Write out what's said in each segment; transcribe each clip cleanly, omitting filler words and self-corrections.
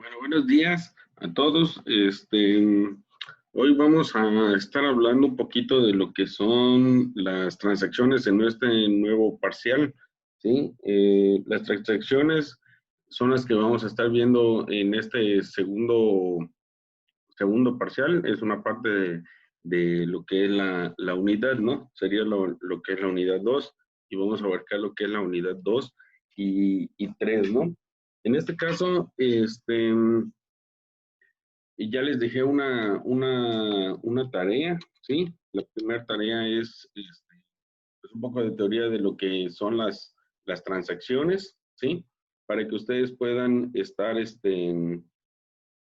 Bueno, buenos días a todos. Hoy vamos a estar hablando un poquito de lo que son las transacciones en este nuevo parcial, ¿sí? Las transacciones son las que vamos a estar viendo en este segundo parcial. Es una parte de lo que es la unidad, ¿no? Sería lo que es la unidad 2 y vamos a abarcar lo que es la unidad 2 y 3, ¿no? En este caso, y ya les dejé una tarea, ¿sí? La primera tarea es un poco de teoría de lo que son las transacciones, ¿sí? Para que ustedes puedan estar,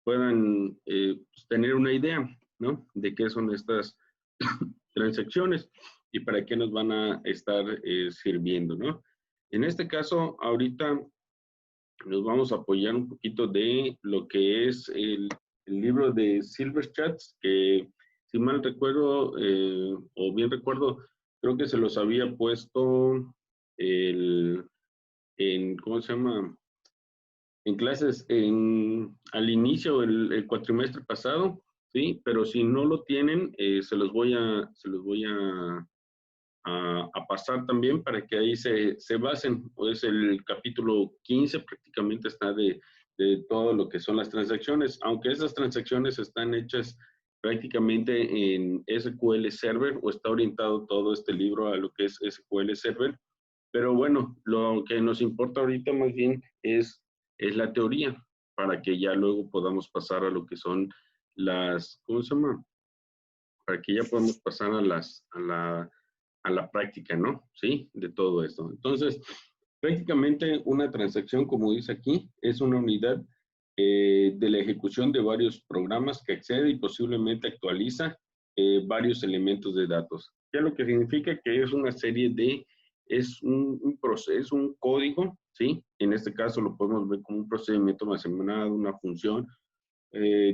puedan pues, tener una idea, ¿no? De qué son estas transacciones y para qué nos van a estar sirviendo, ¿no? En este caso, ahorita nos vamos a apoyar un poquito de lo que es el libro de Silver Chats, que si mal recuerdo, o bien recuerdo, creo que se los había puesto ¿cómo se llama? En clases al inicio, el cuatrimestre pasado, ¿sí? Pero si no lo tienen, se los voy a pasar también para que ahí se basen. Es el capítulo 15, prácticamente está de todo lo que son las transacciones, aunque esas transacciones están hechas prácticamente en SQL Server o está orientado todo este libro a lo que es SQL Server. Pero bueno, lo que nos importa ahorita más bien es la teoría para que ya luego podamos pasar a lo que son ¿cómo se llama? Para que ya podamos pasar a la práctica, ¿no? Sí, de todo esto. Entonces, prácticamente una transacción, como dice aquí, es una unidad de la ejecución de varios programas que accede y posiblemente actualiza varios elementos de datos. ¿Qué es lo que significa? Que es una serie es un proceso, un código, ¿sí? En este caso lo podemos ver como un procedimiento almacenado, una función,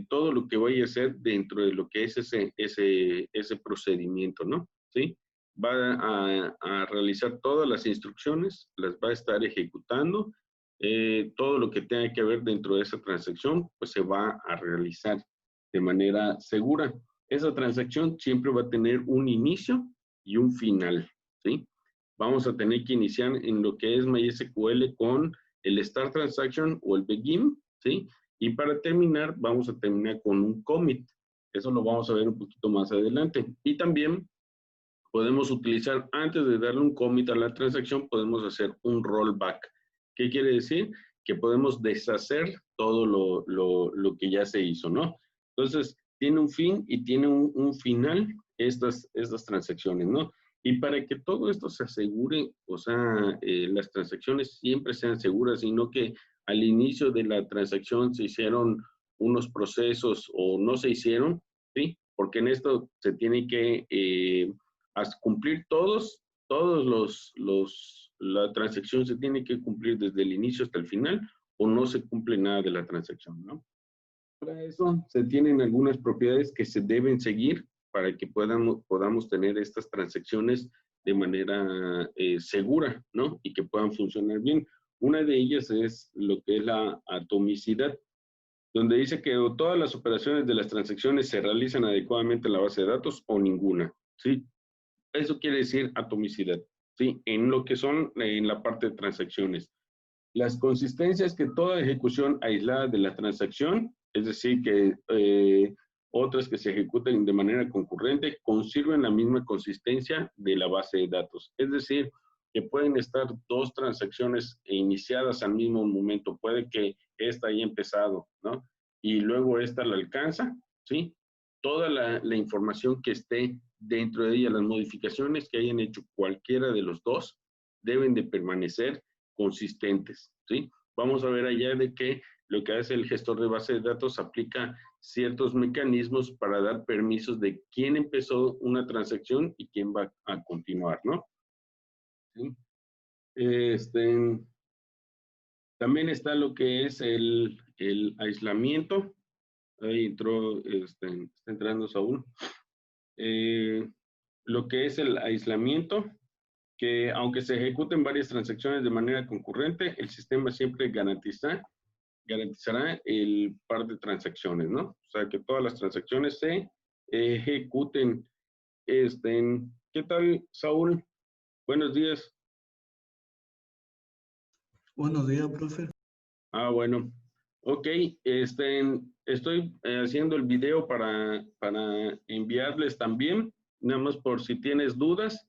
todo lo que vaya a hacer dentro de lo que es ese procedimiento, ¿no? ¿Sí? Va a realizar todas las instrucciones, las va a estar ejecutando, todo lo que tenga que ver dentro de esa transacción, pues se va a realizar de manera segura. Esa transacción siempre va a tener un inicio y un final, ¿sí? Vamos a tener que iniciar en lo que es MySQL con el Start Transaction o el Begin, ¿sí? Y para terminar, vamos a terminar con un commit. Eso lo vamos a ver un poquito más adelante. Y también podemos utilizar, antes de darle un commit a la transacción, podemos hacer un rollback. ¿Qué quiere decir? Que podemos deshacer todo lo que ya se hizo, ¿no? Entonces, tiene un fin y tiene un final estas transacciones, ¿no? Y para que todo esto se asegure, o sea, las transacciones siempre sean seguras y no que al inicio de la transacción se hicieron unos procesos o no se hicieron, ¿sí? Porque en esto se tiene que cumplir la transacción se tiene que cumplir desde el inicio hasta el final o no se cumple nada de la transacción, ¿no? Para eso se tienen algunas propiedades que se deben seguir para que podamos tener estas transacciones de manera segura, ¿no? Y que puedan funcionar bien. Una de ellas es lo que es la atomicidad, donde dice que todas las operaciones de las transacciones se realizan adecuadamente en la base de datos o ninguna, ¿sí? Eso quiere decir atomicidad, ¿sí? En lo que son en la parte de transacciones. Las consistencias que toda ejecución aislada de la transacción, es decir, que otras que se ejecuten de manera concurrente, conserven la misma consistencia de la base de datos. Es decir, que pueden estar dos transacciones iniciadas al mismo momento. Puede que esta haya empezado, ¿no? Y luego esta la alcanza, ¿sí? Toda la información que esté dentro de ella, las modificaciones que hayan hecho cualquiera de los dos, deben de permanecer consistentes, ¿sí? Vamos a ver allá de que lo que hace el gestor de base de datos aplica ciertos mecanismos para dar permisos de quién empezó una transacción y quién va a continuar, ¿no? ¿Sí? También está lo que es el aislamiento. Ahí está entrando Saúl. Lo que es el aislamiento, que aunque se ejecuten varias transacciones de manera concurrente, el sistema siempre garantiza garantizará el par de transacciones, ¿no? O sea, que todas las transacciones se ejecuten. ¿Qué tal, Saúl? Buenos días. Buenos días, profe. Ah, bueno. Ok, estoy haciendo el video para enviarles también, nada más por si tienes dudas.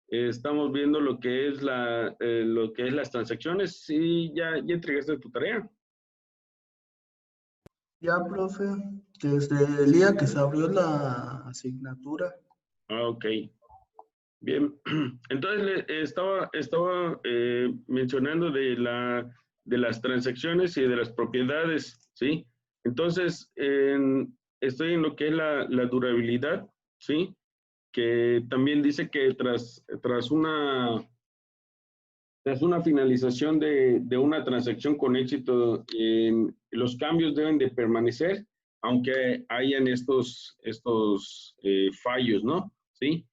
Estamos viendo lo que es las transacciones. Sí, ya entregaste tu tarea. Ya, profe, desde el día que se abrió la asignatura. Ah, ok. Bien. Entonces estaba mencionando de las transacciones y de las propiedades, ¿sí? Entonces, estoy en lo que es la durabilidad, ¿sí? Que también dice que tras una finalización de una transacción con éxito, los cambios deben de permanecer, aunque hayan estos fallos, ¿no? ¿Sí?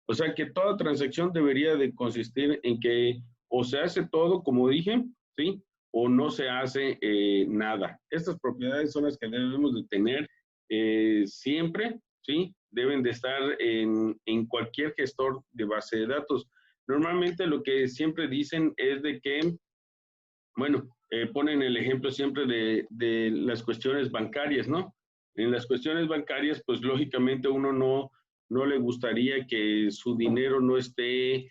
O sea que toda transacción debería de consistir en que o se hace todo, como dije, ¿sí? O no se hace nada. Estas propiedades son las que debemos de tener siempre, ¿sí? Deben de estar en cualquier gestor de base de datos. Normalmente lo que siempre dicen es de que, bueno, ponen el ejemplo siempre de las cuestiones bancarias, ¿no? En las cuestiones bancarias, pues lógicamente uno no le gustaría que su dinero no esté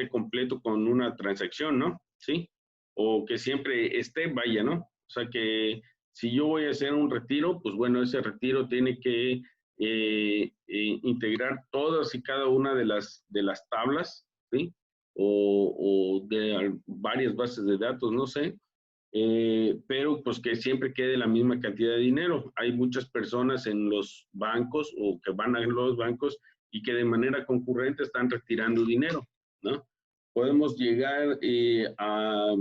completo con una transacción, ¿no? ¿Sí? O que siempre esté, vaya, ¿no? O sea que si yo voy a hacer un retiro, pues bueno, ese retiro tiene que integrar todas y cada una de las tablas, ¿sí? O de varias bases de datos, no sé, pero pues que siempre quede la misma cantidad de dinero. Hay muchas personas en los bancos o que van a los bancos y que de manera concurrente están retirando dinero, ¿no? Podemos llegar a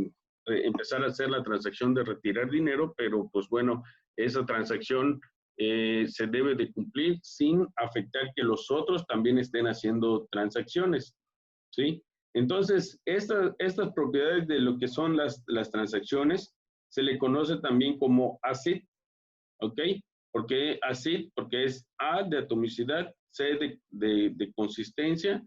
empezar a hacer la transacción de retirar dinero, pero pues bueno, esa transacción se debe de cumplir sin afectar que los otros también estén haciendo transacciones, ¿sí? Entonces, estas propiedades de lo que son las transacciones se le conoce también como ACID, ¿ok? ¿Por qué ACID? Porque es A de atomicidad, C de consistencia,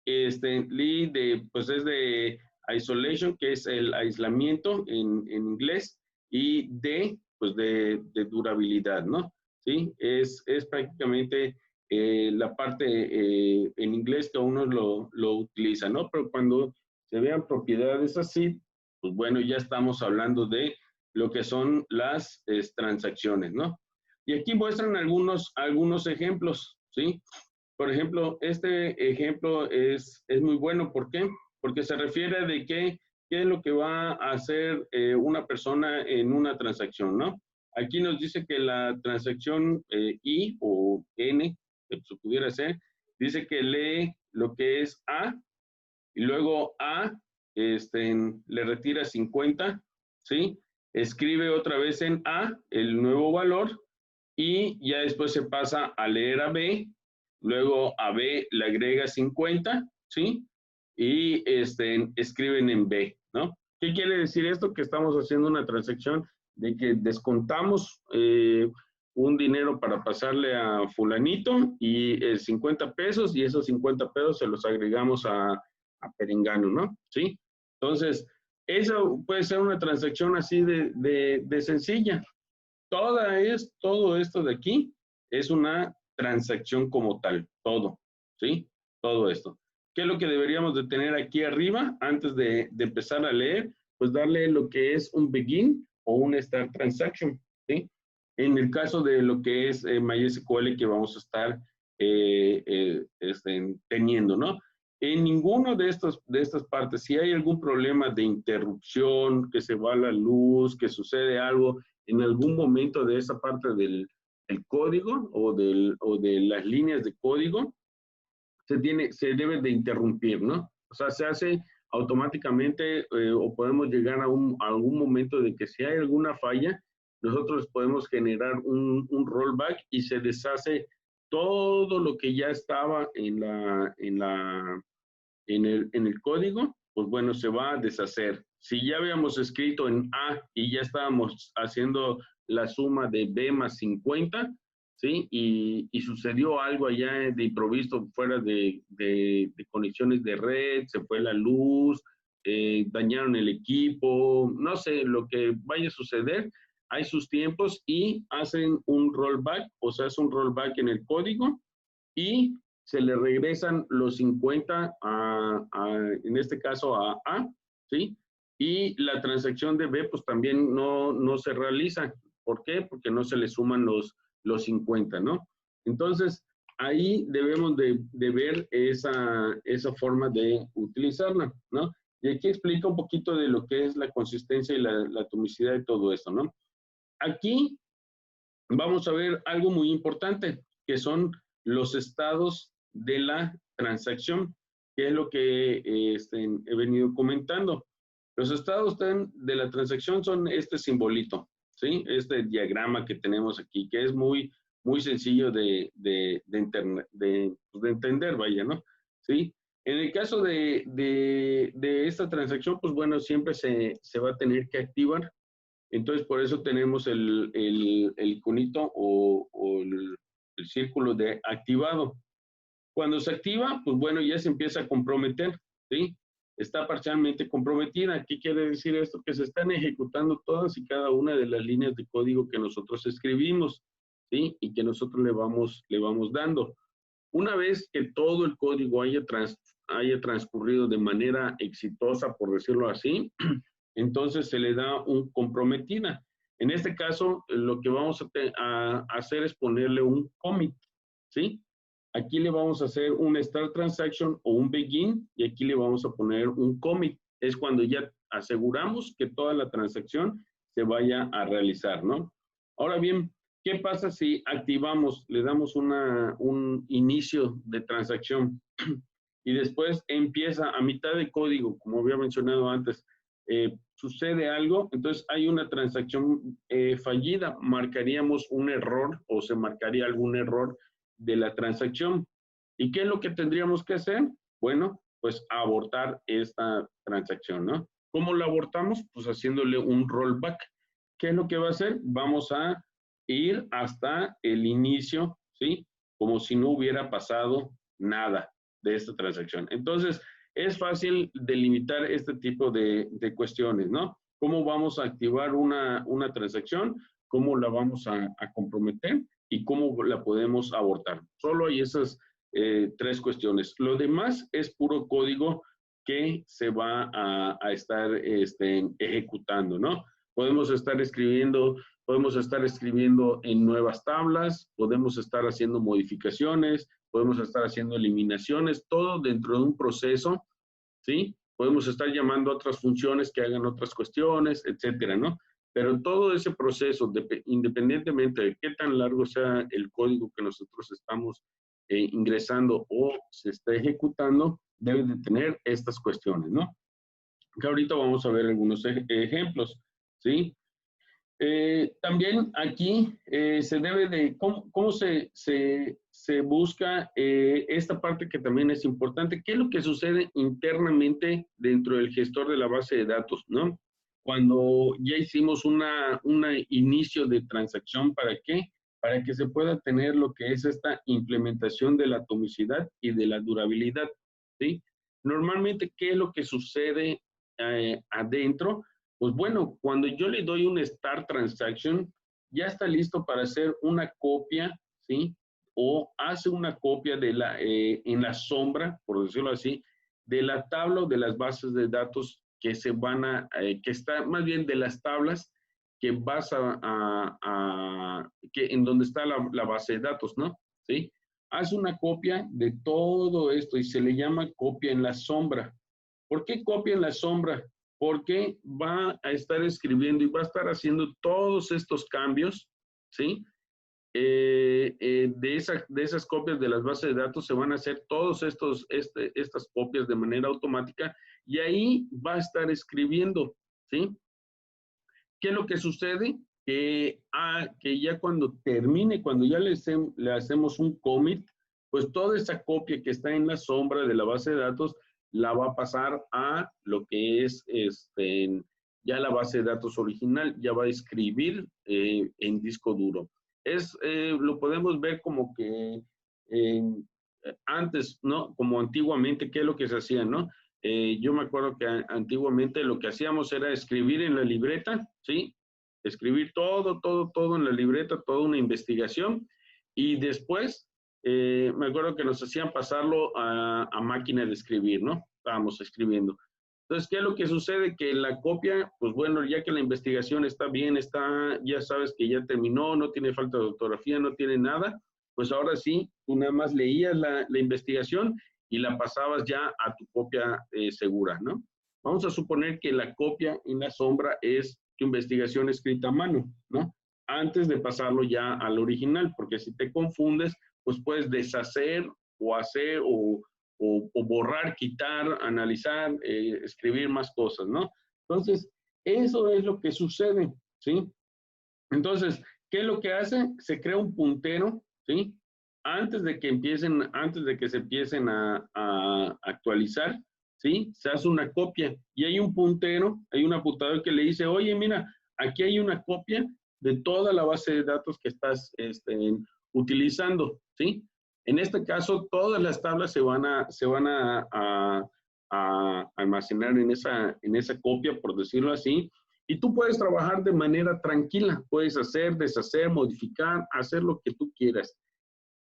pues es de isolation, que es el aislamiento en inglés, y D, pues de durabilidad, ¿no? ¿Sí? Es prácticamente la parte en inglés que uno lo utiliza, ¿no? Pero cuando se vean propiedades así, pues bueno, ya estamos hablando de lo que son las transacciones, ¿no? Y aquí muestran algunos ejemplos, ¿sí? Por ejemplo, este ejemplo es muy bueno. ¿Por qué? Porque se refiere de qué es lo que va a hacer una persona en una transacción, ¿no? Aquí nos dice que la transacción I o N, que se pudiera ser, dice que lee lo que es A y luego A le retira 50, ¿sí? Escribe otra vez en A el nuevo valor y ya después se pasa a leer a B, luego a B le agrega 50, ¿sí? Y escriben en B, ¿no? ¿Qué quiere decir esto? Que estamos haciendo una transacción de que descontamos un dinero para pasarle a fulanito y 50 pesos y esos 50 pesos se los agregamos a Perengano, ¿no? ¿Sí? Entonces, eso puede ser una transacción así de sencilla. Todo esto de aquí es una transacción como tal, todo, ¿sí? Todo esto. ¿Qué es lo que deberíamos de tener aquí arriba antes de empezar a leer? Pues darle lo que es un begin o un start transaction, ¿sí? En el caso de lo que es MySQL que vamos a estar teniendo, ¿no? En ninguno de estas partes, si hay algún problema de interrupción, que se va la luz, que sucede algo, en algún momento de esa parte del código o de las líneas de código, se debe de interrumpir, ¿no? O sea, se hace automáticamente o podemos llegar a algún momento de que si hay alguna falla, nosotros podemos generar un rollback y se deshace todo lo que ya estaba en el código, pues bueno, se va a deshacer, si ya habíamos escrito en A y ya estábamos haciendo la suma de B más 50, ¿sí? Y sucedió algo allá de improviso fuera de conexiones de red, se fue la luz, dañaron el equipo, no sé, lo que vaya a suceder, hay sus tiempos y hacen un rollback, o sea, hace un rollback en el código y se le regresan los 50 en este caso a A, ¿sí? Y la transacción de B pues también no se realiza. ¿Por qué? Porque no se le suman los 50, ¿no? Entonces, ahí debemos de ver esa forma de utilizarla, ¿no? Y aquí explica un poquito de lo que es la consistencia y la atomicidad de todo esto, ¿no? Aquí vamos a ver algo muy importante, que son los estados de la transacción, que es lo que he venido comentando. Los estados de la transacción son este simbolito, ¿sí? Este diagrama que tenemos aquí, que es muy sencillo de entender, vaya, ¿no? ¿Sí? En el caso de esta transacción, pues bueno, siempre se va a tener que activar. Entonces, por eso tenemos el iconito o el círculo de activado. Cuando se activa, pues bueno, ya se empieza a comprometer, ¿sí? Está parcialmente comprometida. ¿Qué quiere decir esto? Que se están ejecutando todas y cada una de las líneas de código que nosotros escribimos, ¿sí? Y que nosotros le vamos dando. Una vez que todo el código haya transcurrido de manera exitosa, por decirlo así, entonces se le da un comprometida. En este caso, lo que vamos a hacer es ponerle un commit, ¿sí? Aquí le vamos a hacer un start transaction o un begin y aquí le vamos a poner un commit. Es cuando ya aseguramos que toda la transacción se vaya a realizar, ¿no? Ahora bien, ¿qué pasa si activamos, le damos un inicio de transacción y después empieza a mitad de código, como había mencionado antes, sucede algo, entonces hay una transacción fallida, marcaríamos un error o se marcaría algún error de la transacción. ¿Y qué es lo que tendríamos que hacer? Bueno, pues abortar esta transacción, ¿no? ¿Cómo la abortamos? Pues haciéndole un rollback. ¿Qué es lo que va a hacer? Vamos a ir hasta el inicio, ¿sí? Como si no hubiera pasado nada de esta transacción. Entonces, es fácil delimitar este tipo de cuestiones, ¿no? ¿Cómo vamos a activar una transacción? ¿Cómo la vamos a comprometer? ¿Y cómo la podemos abortar? Solo hay esas tres cuestiones. Lo demás es puro código que se va a estar ejecutando, ¿no? Podemos estar escribiendo en nuevas tablas, podemos estar haciendo modificaciones, podemos estar haciendo eliminaciones, todo dentro de un proceso, ¿sí? Podemos estar llamando a otras funciones que hagan otras cuestiones, etcétera, ¿no? Pero todo ese proceso, independientemente de qué tan largo sea el código que nosotros estamos ingresando o se está ejecutando, debe de tener estas cuestiones, ¿no? Que ahorita vamos a ver algunos ejemplos, ¿sí? También aquí se debe de, ¿cómo se busca esta parte que también es importante? ¿Qué es lo que sucede internamente dentro del gestor de la base de datos, ¿no? Cuando ya hicimos un inicio de transacción, ¿para qué? Para que se pueda tener lo que es esta implementación de la atomicidad y de la durabilidad, ¿sí? Normalmente, ¿qué es lo que sucede adentro? Pues bueno, cuando yo le doy un start transaction, ya está listo para hacer una copia, ¿sí? O hace una copia en la sombra, por decirlo así, de la tabla o de las bases de datos que se van que está más bien de las tablas que vas en donde está la base de datos, ¿no? ¿Sí? Hace una copia de todo esto y se le llama copia en la sombra. ¿Por qué copia en la sombra? Porque va a estar escribiendo y va a estar haciendo todos estos cambios, ¿sí? De esas copias de las bases de datos se van a hacer todos estas copias de manera automática y ahí va a estar escribiendo, ¿sí? ¿Qué es lo que sucede? Que ya cuando termine, cuando ya le hacemos un commit, pues toda esa copia que está en la sombra de la base de datos la va a pasar a lo que es ya la base de datos original, ya va a escribir en disco duro. Lo podemos ver como que antes, ¿no? Como antiguamente, ¿qué es lo que se hacía, no? Yo me acuerdo que antiguamente lo que hacíamos era escribir en la libreta, ¿sí? Escribir todo en la libreta, toda una investigación, y después me acuerdo que nos hacían pasarlo a máquina de escribir, ¿no? Estábamos escribiendo. Entonces, ¿qué es lo que sucede? Que la copia, pues bueno, ya que la investigación está bien, ya sabes que ya terminó, no tiene falta de ortografía, no tiene nada, pues ahora sí, tú nada más leías la investigación y la pasabas ya a tu copia segura, ¿no? Vamos a suponer que la copia en la sombra es tu investigación escrita a mano, ¿no? Antes de pasarlo ya al original, porque si te confundes, pues puedes deshacer o hacer o borrar, quitar, analizar, escribir más cosas, ¿no? Entonces, eso es lo que sucede, ¿sí? Entonces, ¿qué es lo que hace? Se crea un puntero, ¿sí? Antes de que se empiecen a actualizar, ¿sí? Se hace una copia y hay un puntero, hay un apuntador que le dice, oye, mira, aquí hay una copia de toda la base de datos que estás utilizando, ¿sí? En este caso, todas las tablas se van a almacenar en esa copia, por decirlo así, y tú puedes trabajar de manera tranquila, puedes hacer, deshacer, modificar, hacer lo que tú quieras.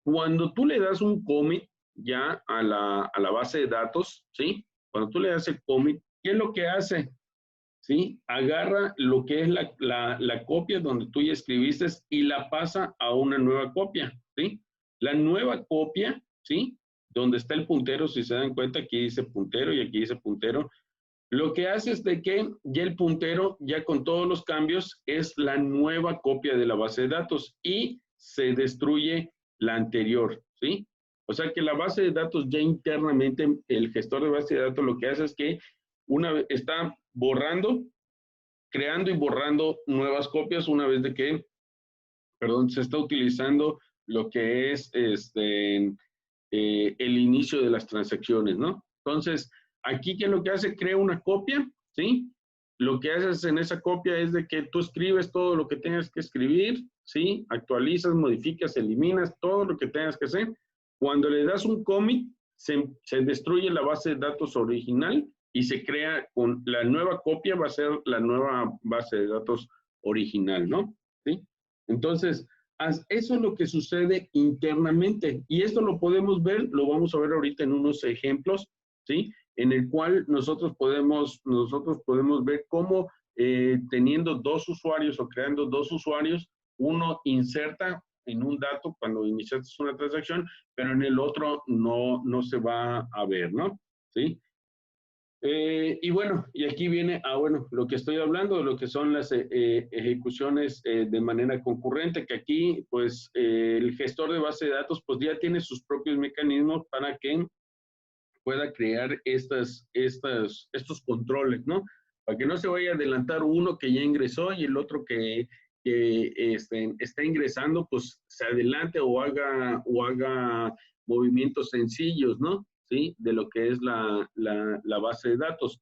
Cuando tú le das un commit ya a la base de datos, ¿sí? Cuando tú le das el commit, ¿qué es lo que hace? ¿Sí? Agarra lo que es la copia donde tú ya escribiste y la pasa a una nueva copia, ¿sí? La nueva copia, ¿sí? Donde está el puntero, si se dan cuenta, aquí dice puntero y aquí dice puntero. Lo que hace es de que ya el puntero, ya con todos los cambios, es la nueva copia de la base de datos y se destruye la anterior, ¿sí? O sea que la base de datos ya internamente, el gestor de base de datos lo que hace es que una vez está borrando, creando y borrando nuevas copias una vez de que, perdón, se está utilizando lo que es el inicio de las transacciones, ¿no? Entonces, aquí, ¿qué es lo que hace? Crea una copia, ¿sí? Lo que haces en esa copia es de que tú escribes todo lo que tengas que escribir, ¿sí? Actualizas, modificas, eliminas, todo lo que tengas que hacer. Cuando le das un commit, se destruye la base de datos original y se crea con la nueva copia, va a ser la nueva base de datos original, ¿no? ¿Sí? Entonces, eso es lo que sucede internamente y esto lo podemos ver, lo vamos a ver ahorita en unos ejemplos, ¿sí? En el cual nosotros podemos ver cómo teniendo dos usuarios o creando dos usuarios, uno inserta en un dato cuando inicias una transacción, pero en el otro no se va a ver, ¿no? ¿Sí? Y bueno, y aquí viene bueno, lo que estoy hablando, de lo que son las ejecuciones de manera concurrente, que aquí, pues, el gestor de base de datos, pues, ya tiene sus propios mecanismos para que pueda crear estos controles, ¿no? Para que no se vaya a adelantar uno que ya ingresó y el otro que está ingresando, pues, se adelante o haga movimientos sencillos, ¿no? ¿Sí? De lo que es la base de datos.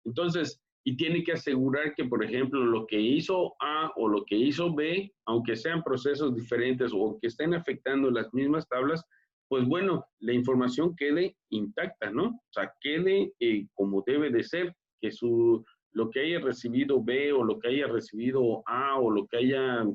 Entonces, y tiene que asegurar que, por ejemplo, lo que hizo A o lo que hizo B, aunque sean procesos diferentes o que estén afectando las mismas tablas, pues bueno, la información quede intacta, ¿no? O sea, quede como debe de ser, que lo que haya recibido B o lo que haya recibido A o lo que haya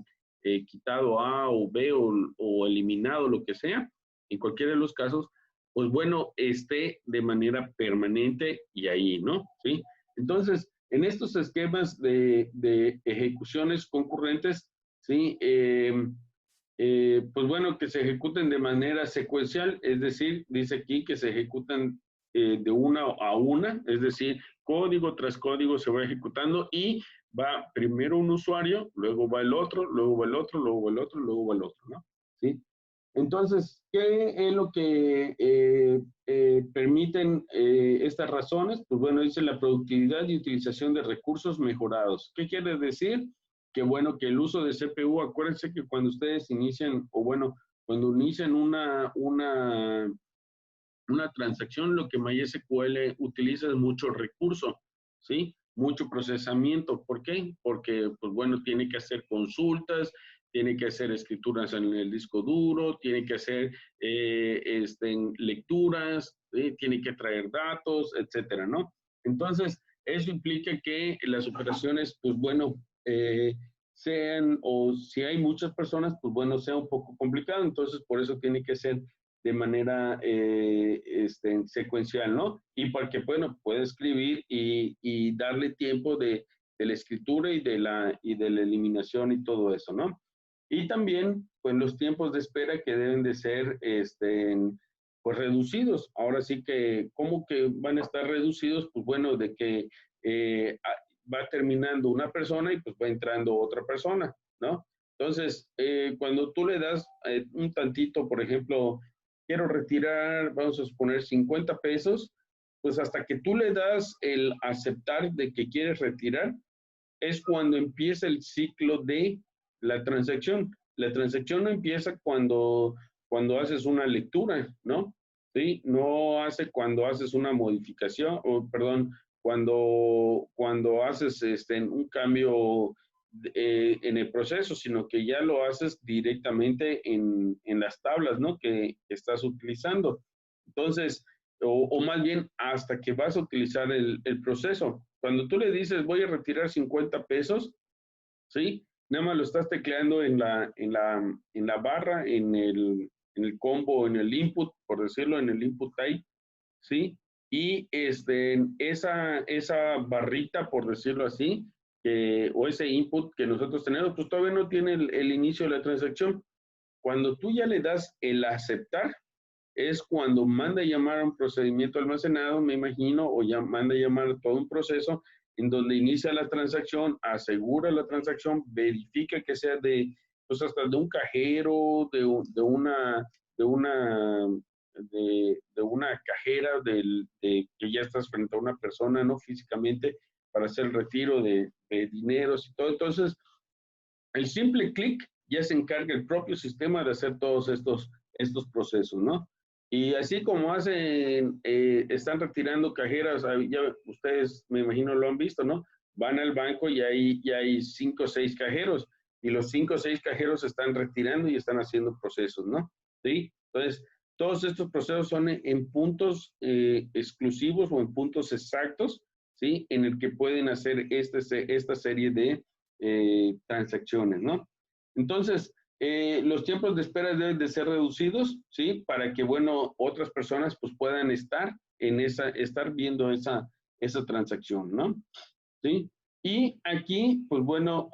quitado A o B o eliminado lo que sea, en cualquiera de los casos, pues bueno, esté de manera permanente y ahí, ¿no? ¿Sí? Entonces, en estos esquemas de ejecuciones concurrentes, ¿sí? Pues bueno, que se ejecuten de manera secuencial, es decir, dice aquí que se ejecutan de una a una, es decir, código tras código se va ejecutando y va primero un usuario, luego va el otro, luego va el otro, luego va el otro, luego va el otro, ¿no? ¿Sí? Entonces, ¿qué es lo que permiten estas razones? Pues bueno, dice la productividad y utilización de recursos mejorados. ¿Qué quiere decir? Que bueno, que el uso de CPU, acuérdense que cuando ustedes inician, o bueno, cuando inician una transacción, lo que MySQL utiliza es mucho recurso, ¿sí? Mucho procesamiento. ¿Por qué? Porque, pues bueno, tiene que hacer consultas, tiene que hacer escrituras en el disco duro, tiene que hacer lecturas, tiene que traer datos, etcétera, ¿no? Entonces, eso implica que las operaciones, pues bueno, sean, o si hay muchas personas, pues bueno, sea un poco complicado. Entonces, por eso tiene que ser de manera secuencial, ¿no? Y porque, bueno, puede escribir y darle tiempo de la escritura y de la eliminación y todo eso, ¿no? Y también, pues, los tiempos de espera que deben de ser, pues, reducidos. Ahora sí que, ¿cómo que van a estar reducidos? Pues, bueno, de que va terminando una persona y pues va entrando otra persona, ¿no? Entonces, cuando tú le das un tantito, por ejemplo, quiero retirar, vamos a suponer 50 pesos, pues hasta que tú le das el aceptar de que quieres retirar, es cuando empieza el ciclo de la transacción. La transacción no empieza cuando haces una lectura, ¿no? ¿Sí? No hace cuando haces una modificación, o perdón, cuando haces un cambio en el proceso, sino que ya lo haces directamente en las tablas, ¿no? Que estás utilizando. Entonces, o más bien hasta que vas a utilizar el proceso. Cuando tú le dices voy a retirar 50 pesos, ¿sí? Nada más lo estás tecleando en la barra, en el combo, en el input, por decirlo, en el input type, ¿sí? Y esa barrita, por decirlo así, o ese input que nosotros tenemos, pues todavía no tiene el inicio de la transacción. Cuando tú ya le das el aceptar, es cuando manda a llamar a un procedimiento almacenado, me imagino, o ya manda a llamar a todo un proceso en donde inicia la transacción, asegura la transacción, verifica que sea pues hasta de un cajero, de una cajera que ya estás frente a una persona, ¿no? Físicamente, para hacer el retiro de dineros y todo. Entonces, el simple clic ya se encarga el propio sistema de hacer todos estos procesos, ¿no? Y así como hacen, están retirando cajeras, ya ustedes me imagino lo han visto, ¿no? Van al banco y ya hay 5 o 6 cajeros y los 5 o 6 cajeros están retirando y están haciendo procesos, ¿no? ¿Sí? Entonces, todos estos procesos son en puntos exclusivos o en puntos exactos, ¿sí? En el que pueden hacer esta serie de transacciones, ¿no? Entonces, los tiempos de espera deben de ser reducidos, ¿sí? Para que, bueno, otras personas pues puedan estar viendo esa transacción, ¿no? ¿Sí? Y aquí, pues bueno,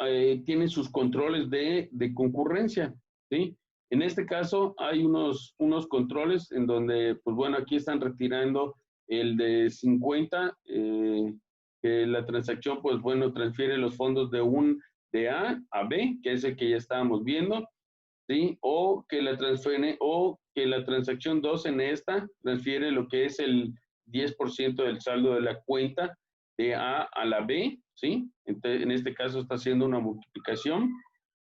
tienen sus controles de concurrencia, ¿sí? En este caso hay unos controles en donde, pues bueno, aquí están retirando el de 50, que la transacción, pues bueno, transfiere los fondos de A a B, que es el que ya estábamos viendo, ¿sí? O que la transacción 2 en esta transfiere lo que es el 10% del saldo de la cuenta de A a la B, ¿sí? Entonces, en este caso está haciendo una multiplicación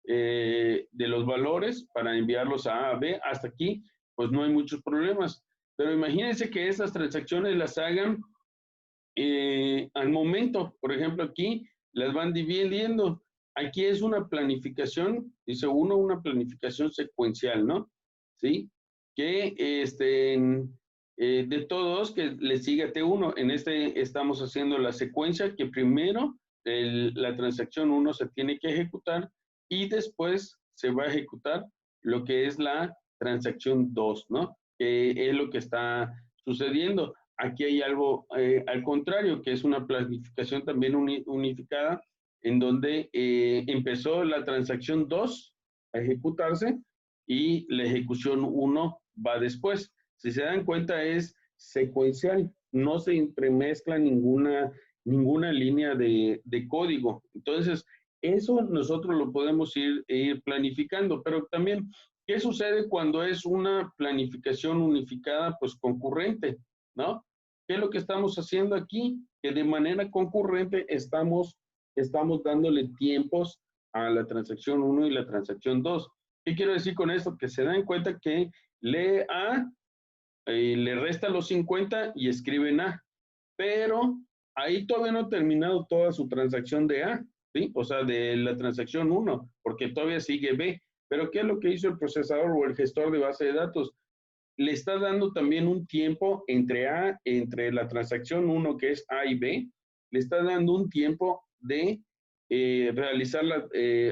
de los valores para enviarlos a B. Hasta aquí, pues no hay muchos problemas. Pero imagínense que estas transacciones las hagan al momento. Por ejemplo, aquí las van dividiendo. Aquí es una planificación, dice uno, una planificación secuencial, ¿no? ¿Sí? Que de todos que le siga T1. En estamos haciendo la secuencia que primero la transacción 1 se tiene que ejecutar y después se va a ejecutar lo que es la transacción 2, ¿no? Que es lo que está sucediendo. Aquí hay algo al contrario, que es una planificación también unificada, en donde empezó la transacción 2 a ejecutarse y la ejecución 1 va después. Si se dan cuenta, es secuencial, no se entremezcla ninguna línea de código. Entonces, eso nosotros lo podemos ir planificando, pero también, ¿qué sucede cuando es una planificación unificada, pues concurrente, ¿no? ¿Qué es lo que estamos haciendo aquí? Que de manera concurrente estamos dándole tiempos a la transacción 1 y la transacción 2. ¿Qué quiero decir con esto? Que se dan cuenta que lee A le resta los 50 y escribe en A, pero ahí todavía no ha terminado toda su transacción de A, ¿sí? O sea, de la transacción 1, porque todavía sigue B. Pero ¿qué es lo que hizo el procesador o el gestor de base de datos? Le está dando también un tiempo entre la transacción 1, que es A y B, le está dando un tiempo de realizar las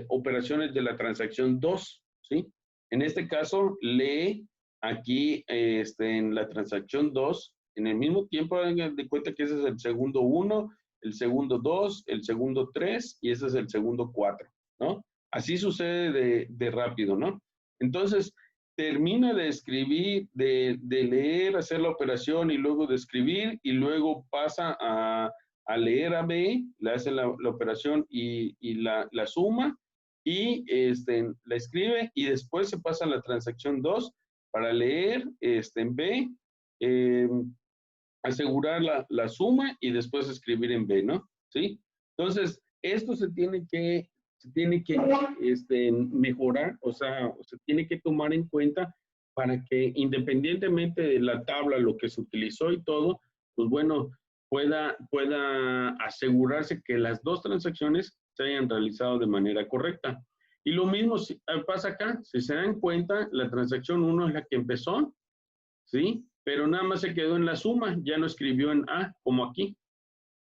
operaciones de la transacción 2, ¿sí? En este caso, lee aquí en la transacción 2, en el mismo tiempo, hagan de cuenta que ese es el segundo 1, el segundo 2, el segundo 3 y ese es el segundo 4, ¿no? Así sucede de rápido, ¿no? Entonces, termina de escribir, de leer, hacer la operación y luego de escribir y luego pasa a leer a B, le hace la operación y la suma y la escribe y después se pasa a la transacción 2 para leer en B, eh, asegurar la suma y después escribir en B, ¿no? ¿Sí? Entonces, esto se tiene que mejorar, o sea, se tiene que tomar en cuenta para que independientemente de la tabla, lo que se utilizó y todo, pues bueno, pueda asegurarse que las dos transacciones se hayan realizado de manera correcta. Y lo mismo pasa acá, si se dan cuenta, la transacción 1 es la que empezó, ¿sí? Pero nada más se quedó en la suma, ya no escribió en A, como aquí,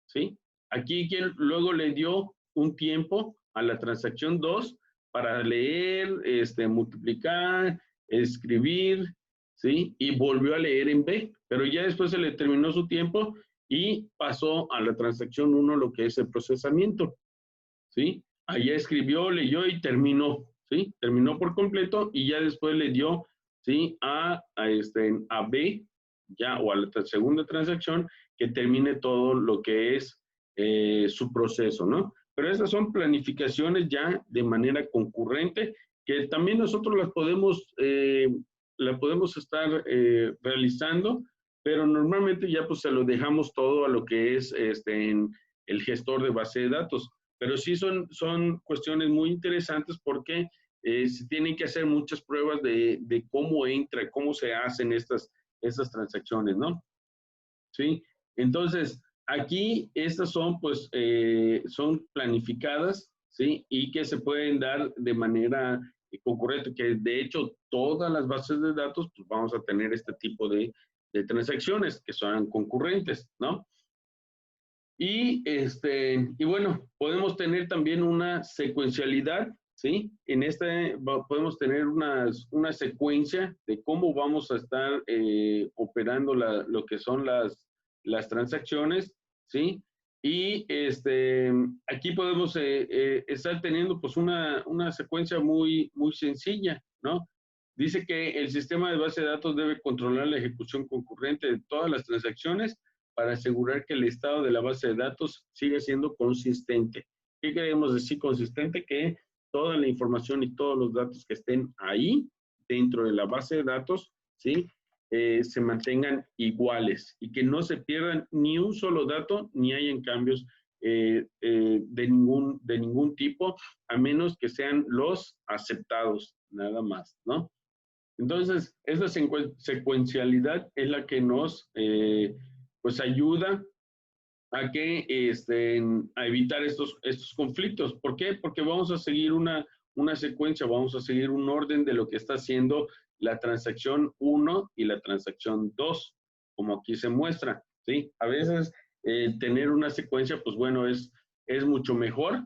¿sí? Aquí quien luego le dio un tiempo a la transacción 2 para leer, multiplicar, escribir, ¿sí? Y volvió a leer en B, pero ya después se le terminó su tiempo y pasó a la transacción 1 lo que es el procesamiento, ¿sí? Allá escribió, leyó y terminó, ¿sí? Terminó por completo y ya después le dio, ¿sí? A B, ya, o a la segunda transacción, que termine todo lo que es su proceso, ¿no? Pero estas son planificaciones ya de manera concurrente, que también nosotros la podemos estar realizando, pero normalmente ya pues se lo dejamos todo a lo que es en el gestor de base de datos. Pero sí son cuestiones muy interesantes porque se tienen que hacer muchas pruebas de cómo entra, cómo se hacen estas transacciones, ¿no? ¿Sí? Entonces, aquí estas son, pues, son planificadas, ¿sí? Y que se pueden dar de manera concurrente, que de hecho todas las bases de datos, pues vamos a tener este tipo de transacciones que son concurrentes, ¿no? Y bueno, podemos tener también una secuencialidad, ¿sí? En podemos tener una secuencia de cómo vamos a estar operando lo que son las transacciones, ¿sí? Y aquí podemos estar teniendo pues una secuencia muy, muy sencilla, ¿no? Dice que el sistema de base de datos debe controlar la ejecución concurrente de todas las transacciones para asegurar que el estado de la base de datos siga siendo consistente. ¿Qué queremos decir consistente? Que toda la información y todos los datos que estén ahí dentro de la base de datos, ¿sí? Se mantengan iguales y que no se pierdan ni un solo dato ni hayan cambios de ningún tipo, a menos que sean los aceptados, nada más, ¿no? Entonces, esa secuencialidad es la que nos pues ayuda a que a evitar estos conflictos. ¿Por qué? Porque vamos a seguir una secuencia, vamos a seguir un orden de lo que está haciendo la transacción 1 y la transacción 2, como aquí se muestra, ¿sí? A veces tener una secuencia, pues bueno, es mucho mejor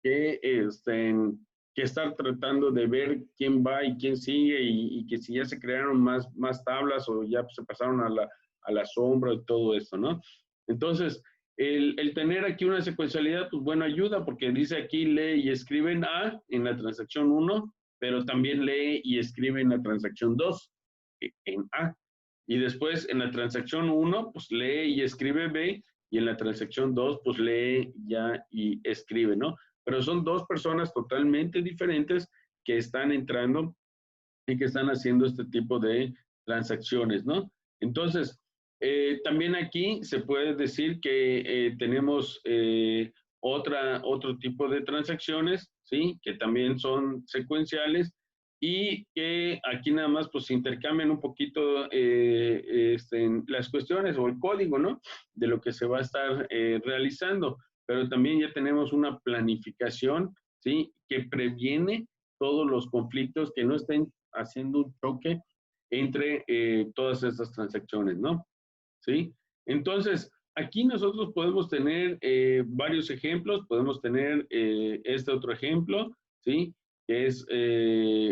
que, que estar tratando de ver quién va y quién sigue y que si ya se crearon más tablas o ya se pasaron a la sombra y todo esto, ¿no? Entonces, el tener aquí una secuencialidad, pues bueno, ayuda porque dice aquí lee y escribe en A en la transacción 1, pero también lee y escribe en la transacción 2 en A. Y después en la transacción 1, pues lee y escribe B, y en la transacción 2, pues lee ya y escribe, ¿no? Pero son dos personas totalmente diferentes que están entrando y que están haciendo este tipo de transacciones, ¿no? Entonces, también aquí se puede decir que tenemos otro tipo de transacciones, ¿sí? Que también son secuenciales, y que aquí nada más pues se intercambian un poquito las cuestiones o el código, ¿no? De lo que se va a estar realizando, pero también ya tenemos una planificación, ¿sí? Que previene todos los conflictos que no estén haciendo un choque entre todas estas transacciones, ¿no? ¿Sí? Entonces, aquí nosotros podemos tener varios ejemplos, podemos tener este otro ejemplo, ¿sí? Que es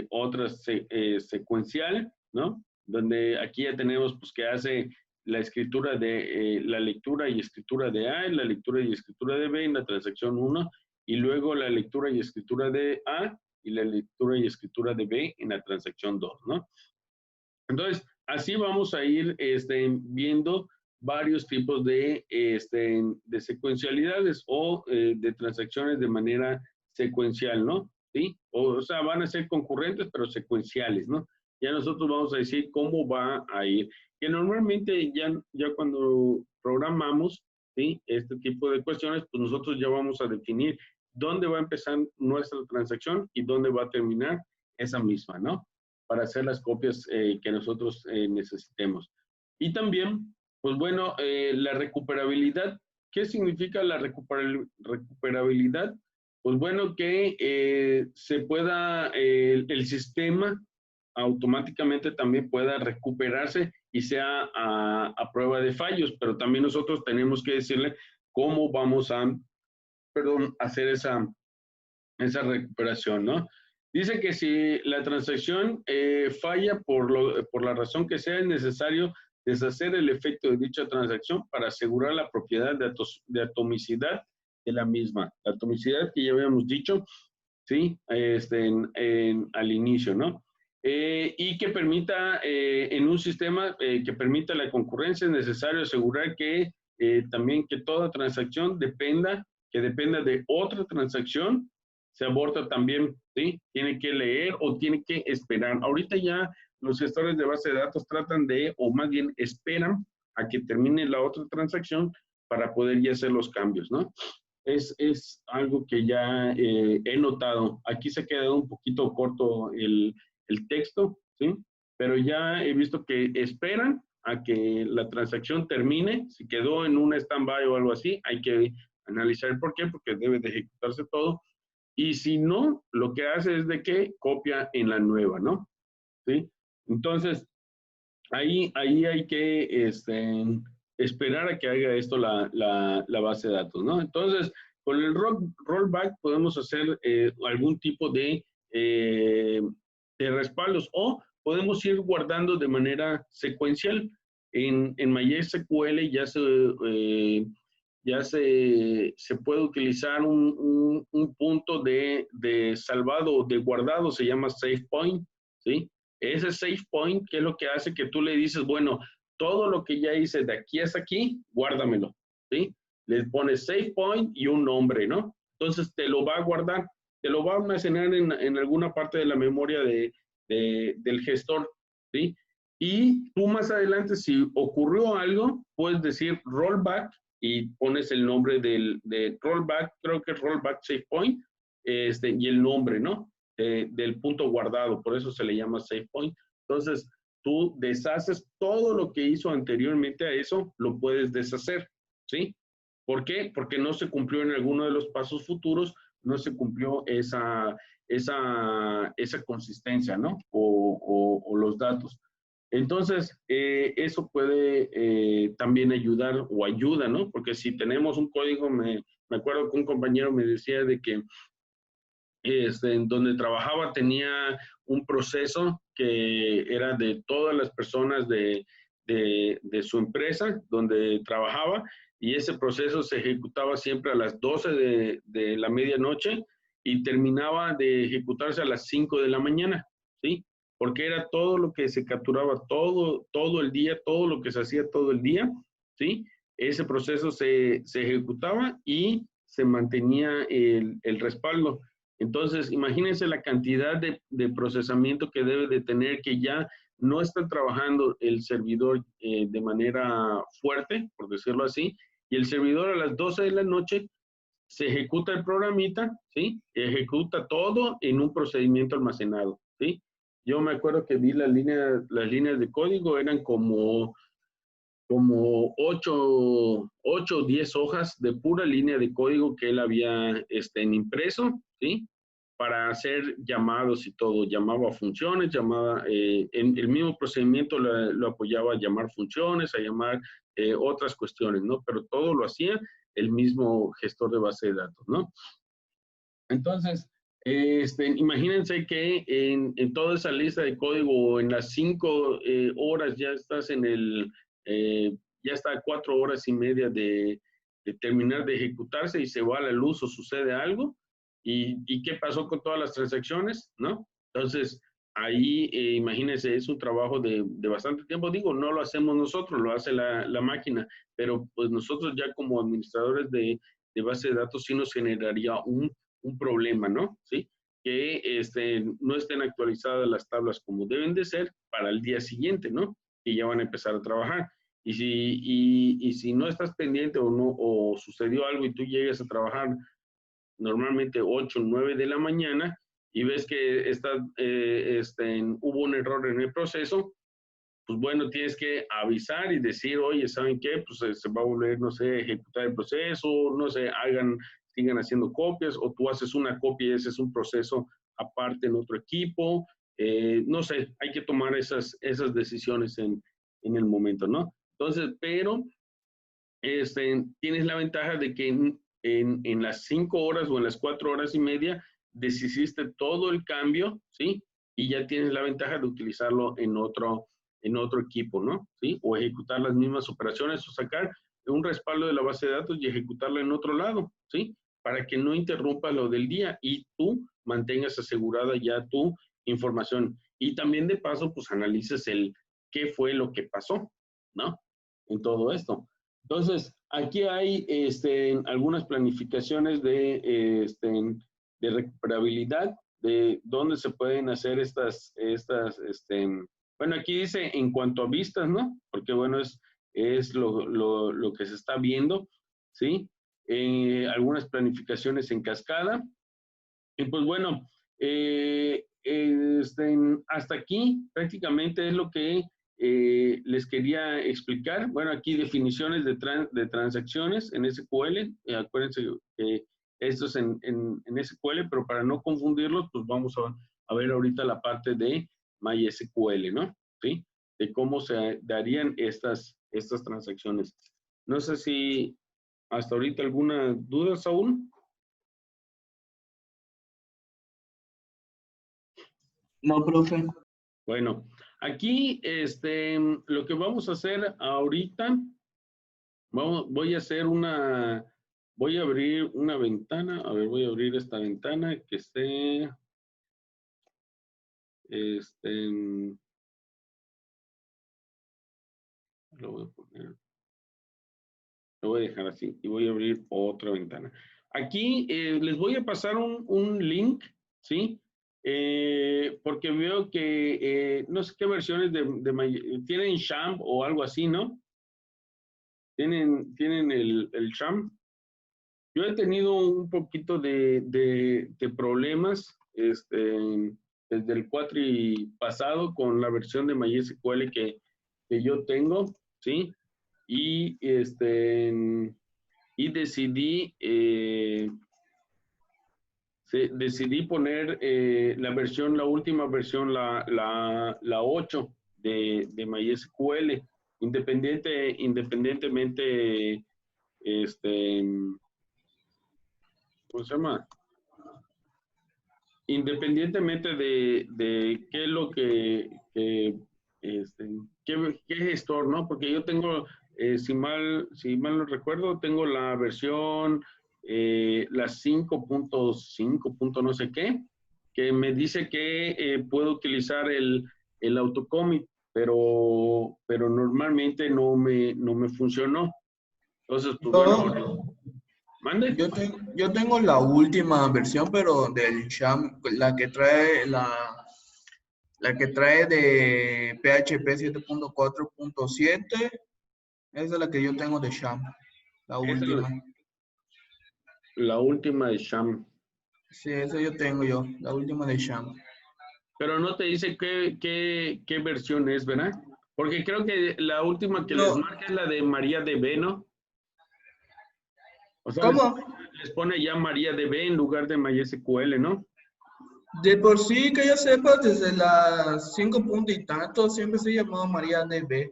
otra secuencial, ¿no? Donde aquí ya tenemos, pues, que hace la escritura de, la lectura y escritura de A, la lectura y escritura de B en la transacción 1, y luego la lectura y escritura de A y la lectura y escritura de B en la transacción 2, ¿no? Entonces, así vamos a ir viendo varios tipos de secuencialidades o de transacciones de manera secuencial, ¿no? ¿Sí? O sea, van a ser concurrentes, pero secuenciales, ¿no? Ya nosotros vamos a decir cómo va a ir. Que normalmente ya cuando programamos, ¿sí? Este tipo de cuestiones, pues nosotros ya vamos a definir dónde va a empezar nuestra transacción y dónde va a terminar esa misma, ¿no? Para hacer las copias que nosotros necesitemos. Y también, pues bueno, la recuperabilidad. ¿Qué significa la recuperabilidad? Pues bueno, que se pueda, el sistema automáticamente también pueda recuperarse y sea a prueba de fallos, pero también nosotros tenemos que decirle cómo vamos a, hacer esa recuperación, ¿no? Dice que si la transacción falla por la razón que sea, es necesario deshacer el efecto de dicha transacción para asegurar la propiedad de atomicidad de la misma. La atomicidad que ya habíamos dicho, ¿sí? Al inicio, ¿no? Y que permita, en un sistema que permita la concurrencia, es necesario asegurar que también que toda transacción dependa de otra transacción, se aborta también, ¿sí? Tiene que leer o tiene que esperar. Ahorita ya los gestores de base de datos tratan de, o más bien esperan a que termine la otra transacción para poder ya hacer los cambios, ¿no? Es algo que ya he notado. Aquí se ha quedado un poquito corto el texto, ¿sí? Pero ya he visto que esperan a que la transacción termine. Si quedó en un stand-by o algo así, hay que analizar el por qué, porque debe de ejecutarse todo. Y si no, lo que hace es de que copia en la nueva, ¿no? ¿Sí? Entonces, ahí hay que esperar a que haga esto la base de datos, ¿no? Entonces, con el rollback podemos hacer algún tipo de respaldos o podemos ir guardando de manera secuencial. En MySQL ya se puede utilizar un punto de salvado, de guardado, se llama save point, ¿sí? Ese save point, ¿qué es lo que hace? Que tú le dices, bueno, todo lo que ya hice de aquí hasta aquí, guárdamelo, ¿sí? Le pones save point y un nombre, ¿no? Entonces te lo va a guardar, te lo va a almacenar en alguna parte de la memoria del gestor, ¿sí? Y tú más adelante, si ocurrió algo, puedes decir rollback y pones el nombre de rollback, creo que es rollback save point, y el nombre, ¿no? Del punto guardado, por eso se le llama save point. Entonces, tú deshaces todo lo que hizo anteriormente a eso, lo puedes deshacer, ¿sí? ¿Por qué? Porque no se cumplió en alguno de los pasos futuros, no se cumplió esa consistencia, ¿no? O los datos. Entonces, eso puede también ayudar o ayuda, ¿no? Porque si tenemos un código, me acuerdo que un compañero me decía de que en donde trabajaba tenía un proceso que era de todas las personas de su empresa donde trabajaba y ese proceso se ejecutaba siempre a las 12 de la medianoche y terminaba de ejecutarse a las 5 de la mañana, ¿sí? Porque era todo lo que se capturaba todo el día, todo lo que se hacía todo el día, ¿sí? Ese proceso se ejecutaba y se mantenía el respaldo. Entonces, imagínense la cantidad de procesamiento que debe de tener, que ya no está trabajando el servidor de manera fuerte, por decirlo así, y el servidor a las 12 de la noche se ejecuta el programita, ¿sí? Ejecuta todo en un procedimiento almacenado, ¿sí? Yo me acuerdo que vi las líneas de código, eran como 8 o 10 hojas de pura línea de código que él había impreso, ¿sí? Para hacer llamados y todo. Llamaba a funciones, en el mismo procedimiento lo apoyaba a llamar funciones, a llamar otras cuestiones, ¿no? Pero todo lo hacía el mismo gestor de base de datos, ¿no? Entonces, imagínense que en toda esa lista de código, en las 5 horas ya estás ya está a 4 horas y media de terminar de ejecutarse y se va a la luz o sucede algo. ¿Y qué pasó con todas las transacciones? ¿No? Entonces, ahí, imagínense, es un trabajo de bastante tiempo. Digo, no lo hacemos nosotros, lo hace la máquina, pero pues nosotros ya como administradores de base de datos sí nos generaría un problema, ¿no? ¿Sí? Que no estén actualizadas las tablas como deben de ser para el día siguiente, ¿no? Y ya van a empezar a trabajar. Y si no estás pendiente o no, o sucedió algo y tú llegas a trabajar normalmente 8 o 9 de la mañana y ves que hubo un error en el proceso, pues bueno, tienes que avisar y decir, oye, ¿saben qué? Pues se va a volver, no sé, ejecutar el proceso, no sé, sigan haciendo copias, o tú haces una copia y ese es un proceso aparte en otro equipo. No sé, hay que tomar esas decisiones en el momento, ¿no? Entonces, pero tienes la ventaja de que en las 5 horas o en las 4 horas y media deshiciste todo el cambio, ¿sí? Y ya tienes la ventaja de utilizarlo en otro equipo, ¿no? ¿Sí? O ejecutar las mismas operaciones o sacar un respaldo de la base de datos y ejecutarla en otro lado, ¿sí? Para que no interrumpa lo del día y tú mantengas asegurada ya tu información. Y también de paso, pues analices qué fue lo que pasó, ¿no? En todo esto. Entonces, aquí hay algunas planificaciones de recuperabilidad, de dónde se pueden hacer bueno, aquí dice en cuanto a vistas, ¿no? Porque, bueno, es lo que se está viendo, ¿sí? Algunas planificaciones en cascada. Y pues, bueno, hasta aquí prácticamente es lo que les quería explicar. Bueno, aquí definiciones de transacciones en SQL. Acuérdense que esto es en SQL, pero para no confundirlos, pues vamos a ver ahorita la parte de MySQL, ¿no? ¿Sí? De cómo se darían estas transacciones. No sé si hasta ahorita alguna duda, Saúl. No, profe. Bueno, aquí lo que vamos a hacer ahorita, voy a abrir una ventana, a ver, voy a abrir esta ventana que esté, lo voy a poner, lo voy a dejar así y voy a abrir otra ventana. Aquí les voy a pasar un link, ¿sí? Porque veo que no sé qué versiones tienen Champ o algo así, ¿no? Tienen el Champ. Yo he tenido un poquito de problemas desde el cuatri pasado con la versión de MySQL que yo tengo, ¿sí? Y, y decidí poner la última versión, la 8 de MySQL, independientemente, ¿cómo se llama? Independientemente de qué es lo qué gestor, ¿no? Porque yo tengo, si mal no recuerdo, tengo la versión, la 5.5. No sé qué, que me dice que puedo utilizar el autocommit, pero normalmente no me funcionó. Entonces, pues bueno, ¿mande? Yo tengo la última versión, pero del Sham, la que trae de PHP 7.4.7. Esa es la que yo tengo de Sham, la Esa es última. la última de Sham. Sí, esa yo tengo la última de Sham. Pero no te dice qué versión es, ¿verdad? Porque creo que la última que les No, marca es la de María de B, ¿no? O sea, ¿cómo? les pone ya María de B en lugar de MySQL, ¿no? De por sí, que yo sepa, desde las 5 puntos y tanto, siempre se llamaba María DB.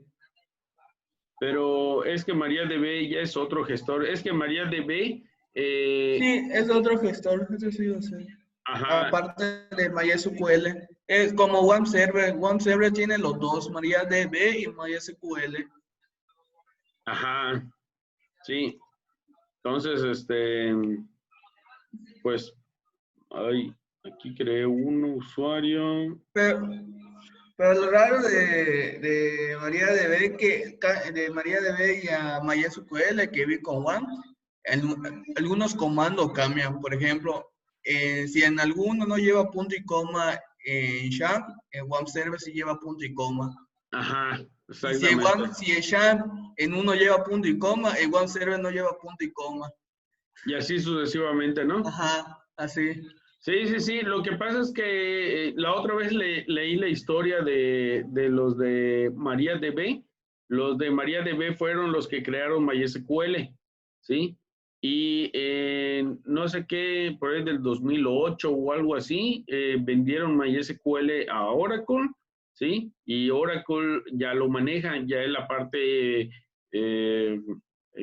Pero es que María de B ya es otro gestor. Es que María de B, Sí, es otro gestor, eso sí lo sé. ajá, Aparte de MySQL. Es como OneServer. OneServer tiene los dos, MariaDB y MySQL. ajá, sí. Entonces, pues, ay, aquí creé un usuario. Pero, pero lo raro de MariaDB de MariaDB y a MySQL que vi con One, algunos comandos cambian. Por ejemplo, si en alguno no lleva punto y coma en Sham, en OneServer sí lleva punto y coma. Ajá, Y exactamente. si el Sham en uno lleva punto y coma, el OneServer no lleva punto y coma. Y así sucesivamente, ¿no? Ajá, así. Sí, sí, sí. Lo que pasa es que la otra vez leí la historia de los de MariaDB. Los de MariaDB fueron los que crearon MySQL, ¿sí? Y no sé qué, por ahí del 2008 o algo así, vendieron MySQL a Oracle, ¿sí? Y Oracle ya lo maneja, ya es la parte,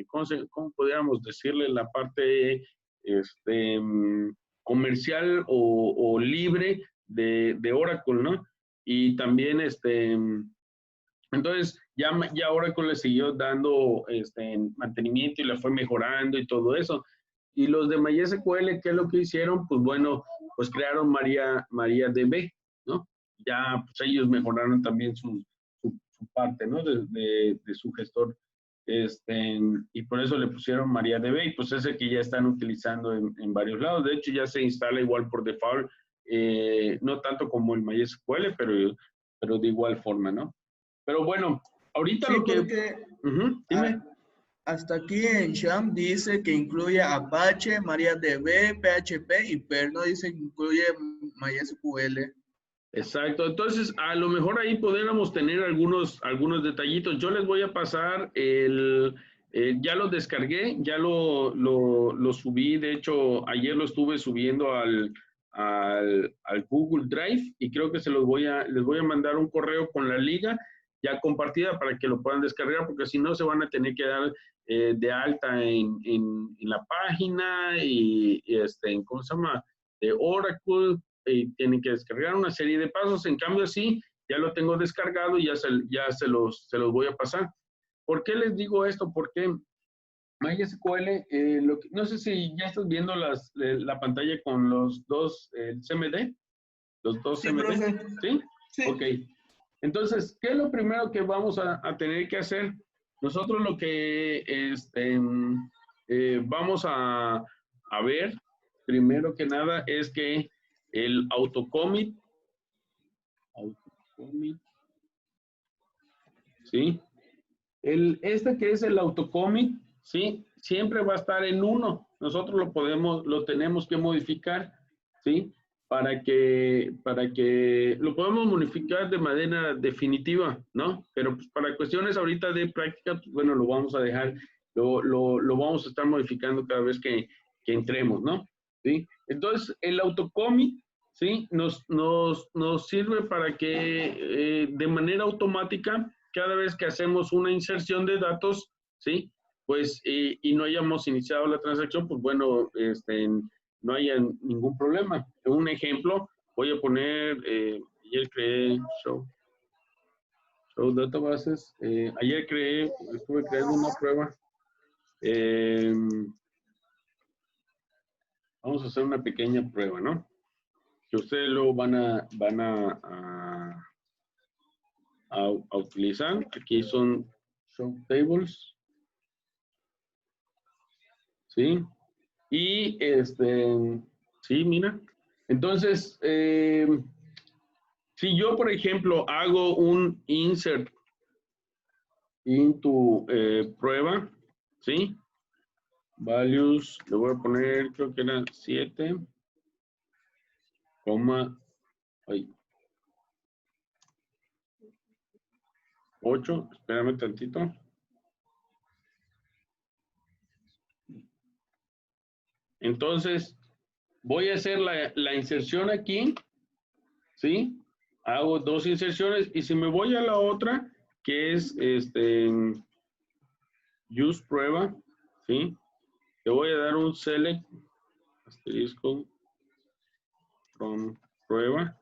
¿cómo podríamos decirle? La parte, este comercial o libre de Oracle, ¿no? Y también, entonces ya Oracle le siguió dando mantenimiento y le fue mejorando y todo eso. Y los de MySQL, ¿qué es lo que hicieron? Pues bueno, pues crearon MariaDB, ¿no? Ya pues ellos mejoraron también su parte, ¿no? De su gestor. Y por eso le pusieron MariaDB y pues ese que ya están utilizando en varios lados. De hecho, ya se instala igual por default, no tanto como el MySQL, pero de igual forma, ¿no? Pero bueno, ahorita Sí, lo que... porque Dime. hasta aquí en Sham dice que incluye Apache, MariaDB, PHP y PER, no dice que incluye MySQL. Exacto. Entonces, a lo mejor ahí pudiéramos tener algunos detallitos. Yo les voy a pasar ya lo descargué, ya lo subí. De hecho, ayer lo estuve subiendo al Google Drive y creo que les voy a mandar un correo con la liga ya compartida para que lo puedan descargar, porque si no se van a tener que dar de alta en la página y ¿cómo se llama? De Oracle, tienen que descargar una serie de pasos. En cambio, sí, ya lo tengo descargado y ya se los voy a pasar. ¿Por qué les digo esto? Porque MySQL, no sé si ya estás viendo la pantalla con los dos CMD, los dos Sí, CMD, profe. ¿sí? Sí. Ok. Entonces, ¿qué es lo primero que vamos a tener que hacer? Nosotros lo que vamos a ver, primero que nada, es que el autocommit, ¿sí? Este que es el autocommit, ¿sí? Siempre va a estar en 1. Nosotros lo tenemos que modificar, ¿sí? Para que lo podemos modificar de manera definitiva, ¿no? Pero pues, para cuestiones ahorita de práctica, pues, bueno, lo vamos a dejar, lo vamos a estar modificando cada vez que entremos, ¿no? ¿Sí? Entonces, el autocommit, ¿sí? Nos sirve para que de manera automática, cada vez que hacemos una inserción de datos, ¿sí? Pues, y no hayamos iniciado la transacción, pues bueno, no haya ningún problema. Un ejemplo, voy a poner, ayer creé show databases, ayer estuve creando una prueba. Vamos a hacer una pequeña prueba, ¿no? Que ustedes luego a utilizar. Aquí son show tables, ¿sí? Y sí, mira. Entonces, si yo, por ejemplo, hago un insert into prueba, ¿sí? Values, le voy a poner, creo que era 7, ay, 8, espérame tantito. Entonces, voy a hacer la inserción aquí, ¿sí? Hago 2 inserciones y si me voy a la otra, que es use prueba, ¿sí? Le voy a dar un select, asterisco, from prueba.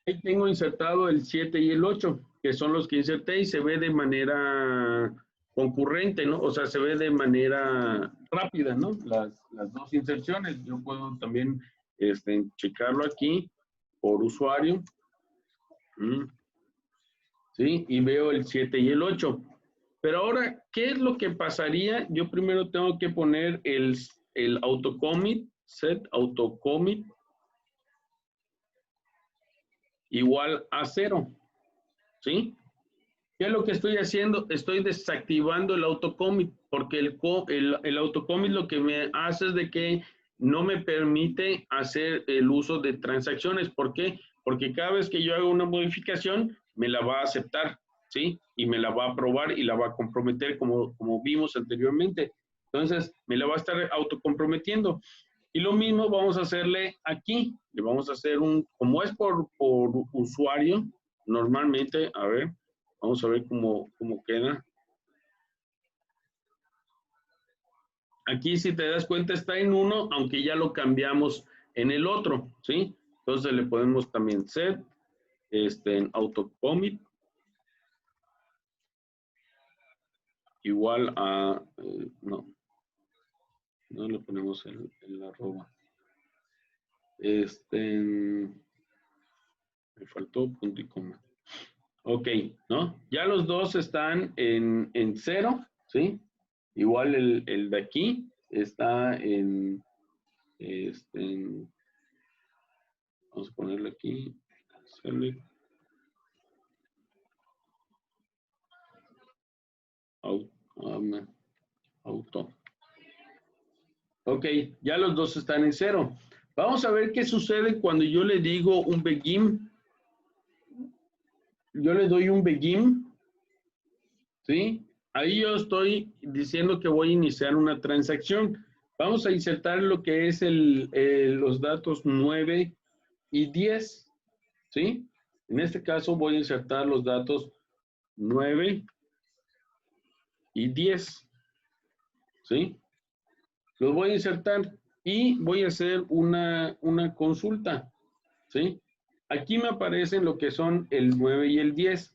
Ahí tengo insertado el 7 y el 8, que son los que inserté y se ve de manera concurrente, ¿no? O sea, se ve de manera rápida, ¿no? Las 2 inserciones. Yo puedo también checarlo aquí por usuario. ¿Sí? Y veo el 7 y el 8. Pero ahora, ¿qué es lo que pasaría? Yo primero tengo que poner el autocommit, set autocommit igual a 0. ¿Sí? ¿Qué es lo que estoy haciendo? Estoy desactivando el autocommit, porque el autocommit lo que me hace es de que no me permite hacer el uso de transacciones. ¿Por qué? Porque cada vez que yo hago una modificación, me la va a aceptar, ¿sí? Y me la va a aprobar y la va a comprometer como vimos anteriormente. Entonces, me la va a estar autocomprometiendo. Y lo mismo vamos a hacerle aquí. Le vamos a hacer como es por usuario, normalmente, a ver, vamos a ver cómo queda. Aquí, si te das cuenta, está en 1, aunque ya lo cambiamos en el otro, ¿sí? Entonces le podemos también set, en autocommit, igual a, no le ponemos el arroba. Me faltó punto y coma. Ok, ¿no? Ya los dos están en 0, ¿sí? Igual el de aquí está vamos a ponerle aquí, select, auto. Ok, ya los dos están en 0. Vamos a ver qué sucede cuando yo le digo un begin. Yo le doy un begin, ¿sí? Ahí yo estoy diciendo que voy a iniciar una transacción. Vamos a insertar lo que es los datos 9 y 10, ¿sí? En este caso voy a insertar los datos 9 y 10, ¿sí? Los voy a insertar y voy a hacer una consulta, ¿sí? Aquí me aparecen lo que son el 9 y el 10.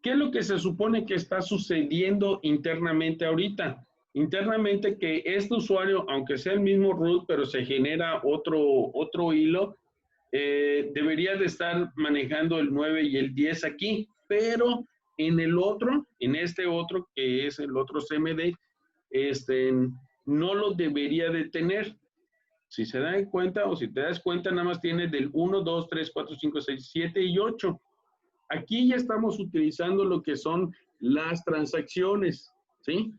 ¿Qué es lo que se supone que está sucediendo internamente ahorita? Internamente que este usuario, aunque sea el mismo root, pero se genera otro hilo, debería de estar manejando el 9 y el 10 aquí, pero en el otro, en este otro, que es el otro CMD, no lo debería de tener. Si se dan cuenta o si te das cuenta, nada más tiene del 1, 2, 3, 4, 5, 6, 7 y 8. Aquí ya estamos utilizando lo que son las transacciones, ¿sí?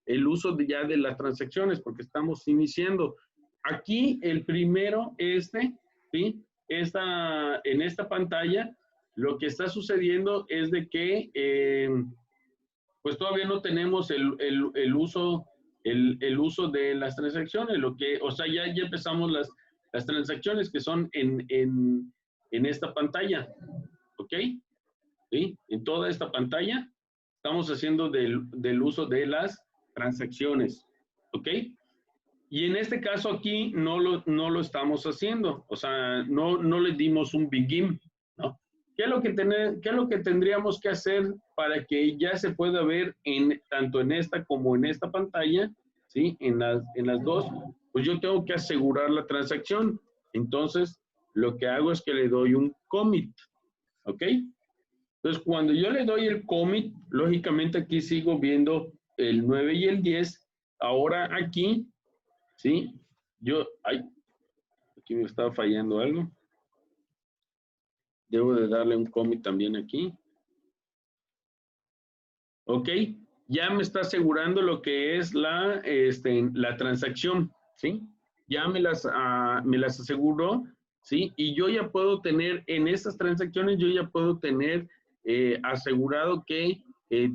El uso ya de las transacciones, porque estamos iniciando. Aquí el primero, ¿sí? En esta pantalla, lo que está sucediendo es de que, pues todavía no tenemos el uso de las transacciones, o sea, ya empezamos las transacciones que son en esta pantalla, ¿ok? ¿Sí? En toda esta pantalla estamos haciendo del uso de las transacciones, ¿ok? Y en este caso aquí no lo estamos haciendo, o sea, no le dimos un begin, ¿no? ¿Qué es lo que tendríamos que hacer para que ya se pueda ver tanto en esta como en esta pantalla, ¿sí? En las dos, pues yo tengo que asegurar la transacción. Entonces, lo que hago es que le doy un commit, ¿ok? Entonces, cuando yo le doy el commit, lógicamente aquí sigo viendo el 9 y el 10. Ahora aquí, ¿sí? Aquí me estaba fallando algo. Debo de darle un commit también aquí. Ok, ya me está asegurando lo que es la transacción, ¿sí? Ya me las aseguró, ¿sí? Y yo ya puedo tener, en estas transacciones, yo ya puedo tener asegurado que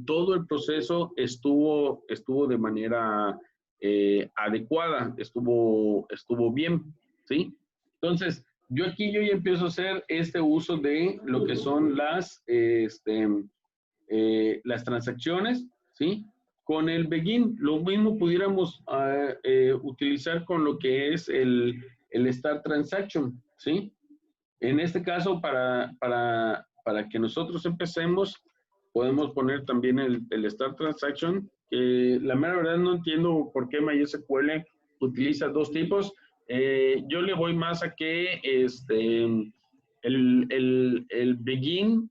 todo el proceso estuvo de manera adecuada, estuvo bien, ¿sí? Entonces, yo ya empiezo a hacer este uso de lo que son las transacciones, ¿sí? Con el begin, lo mismo pudiéramos utilizar con lo que es el start transaction, ¿sí? En este caso, para que nosotros empecemos, podemos poner también el start transaction, que la mera verdad no entiendo por qué MySQL utiliza dos tipos. Yo le voy más a que el begin,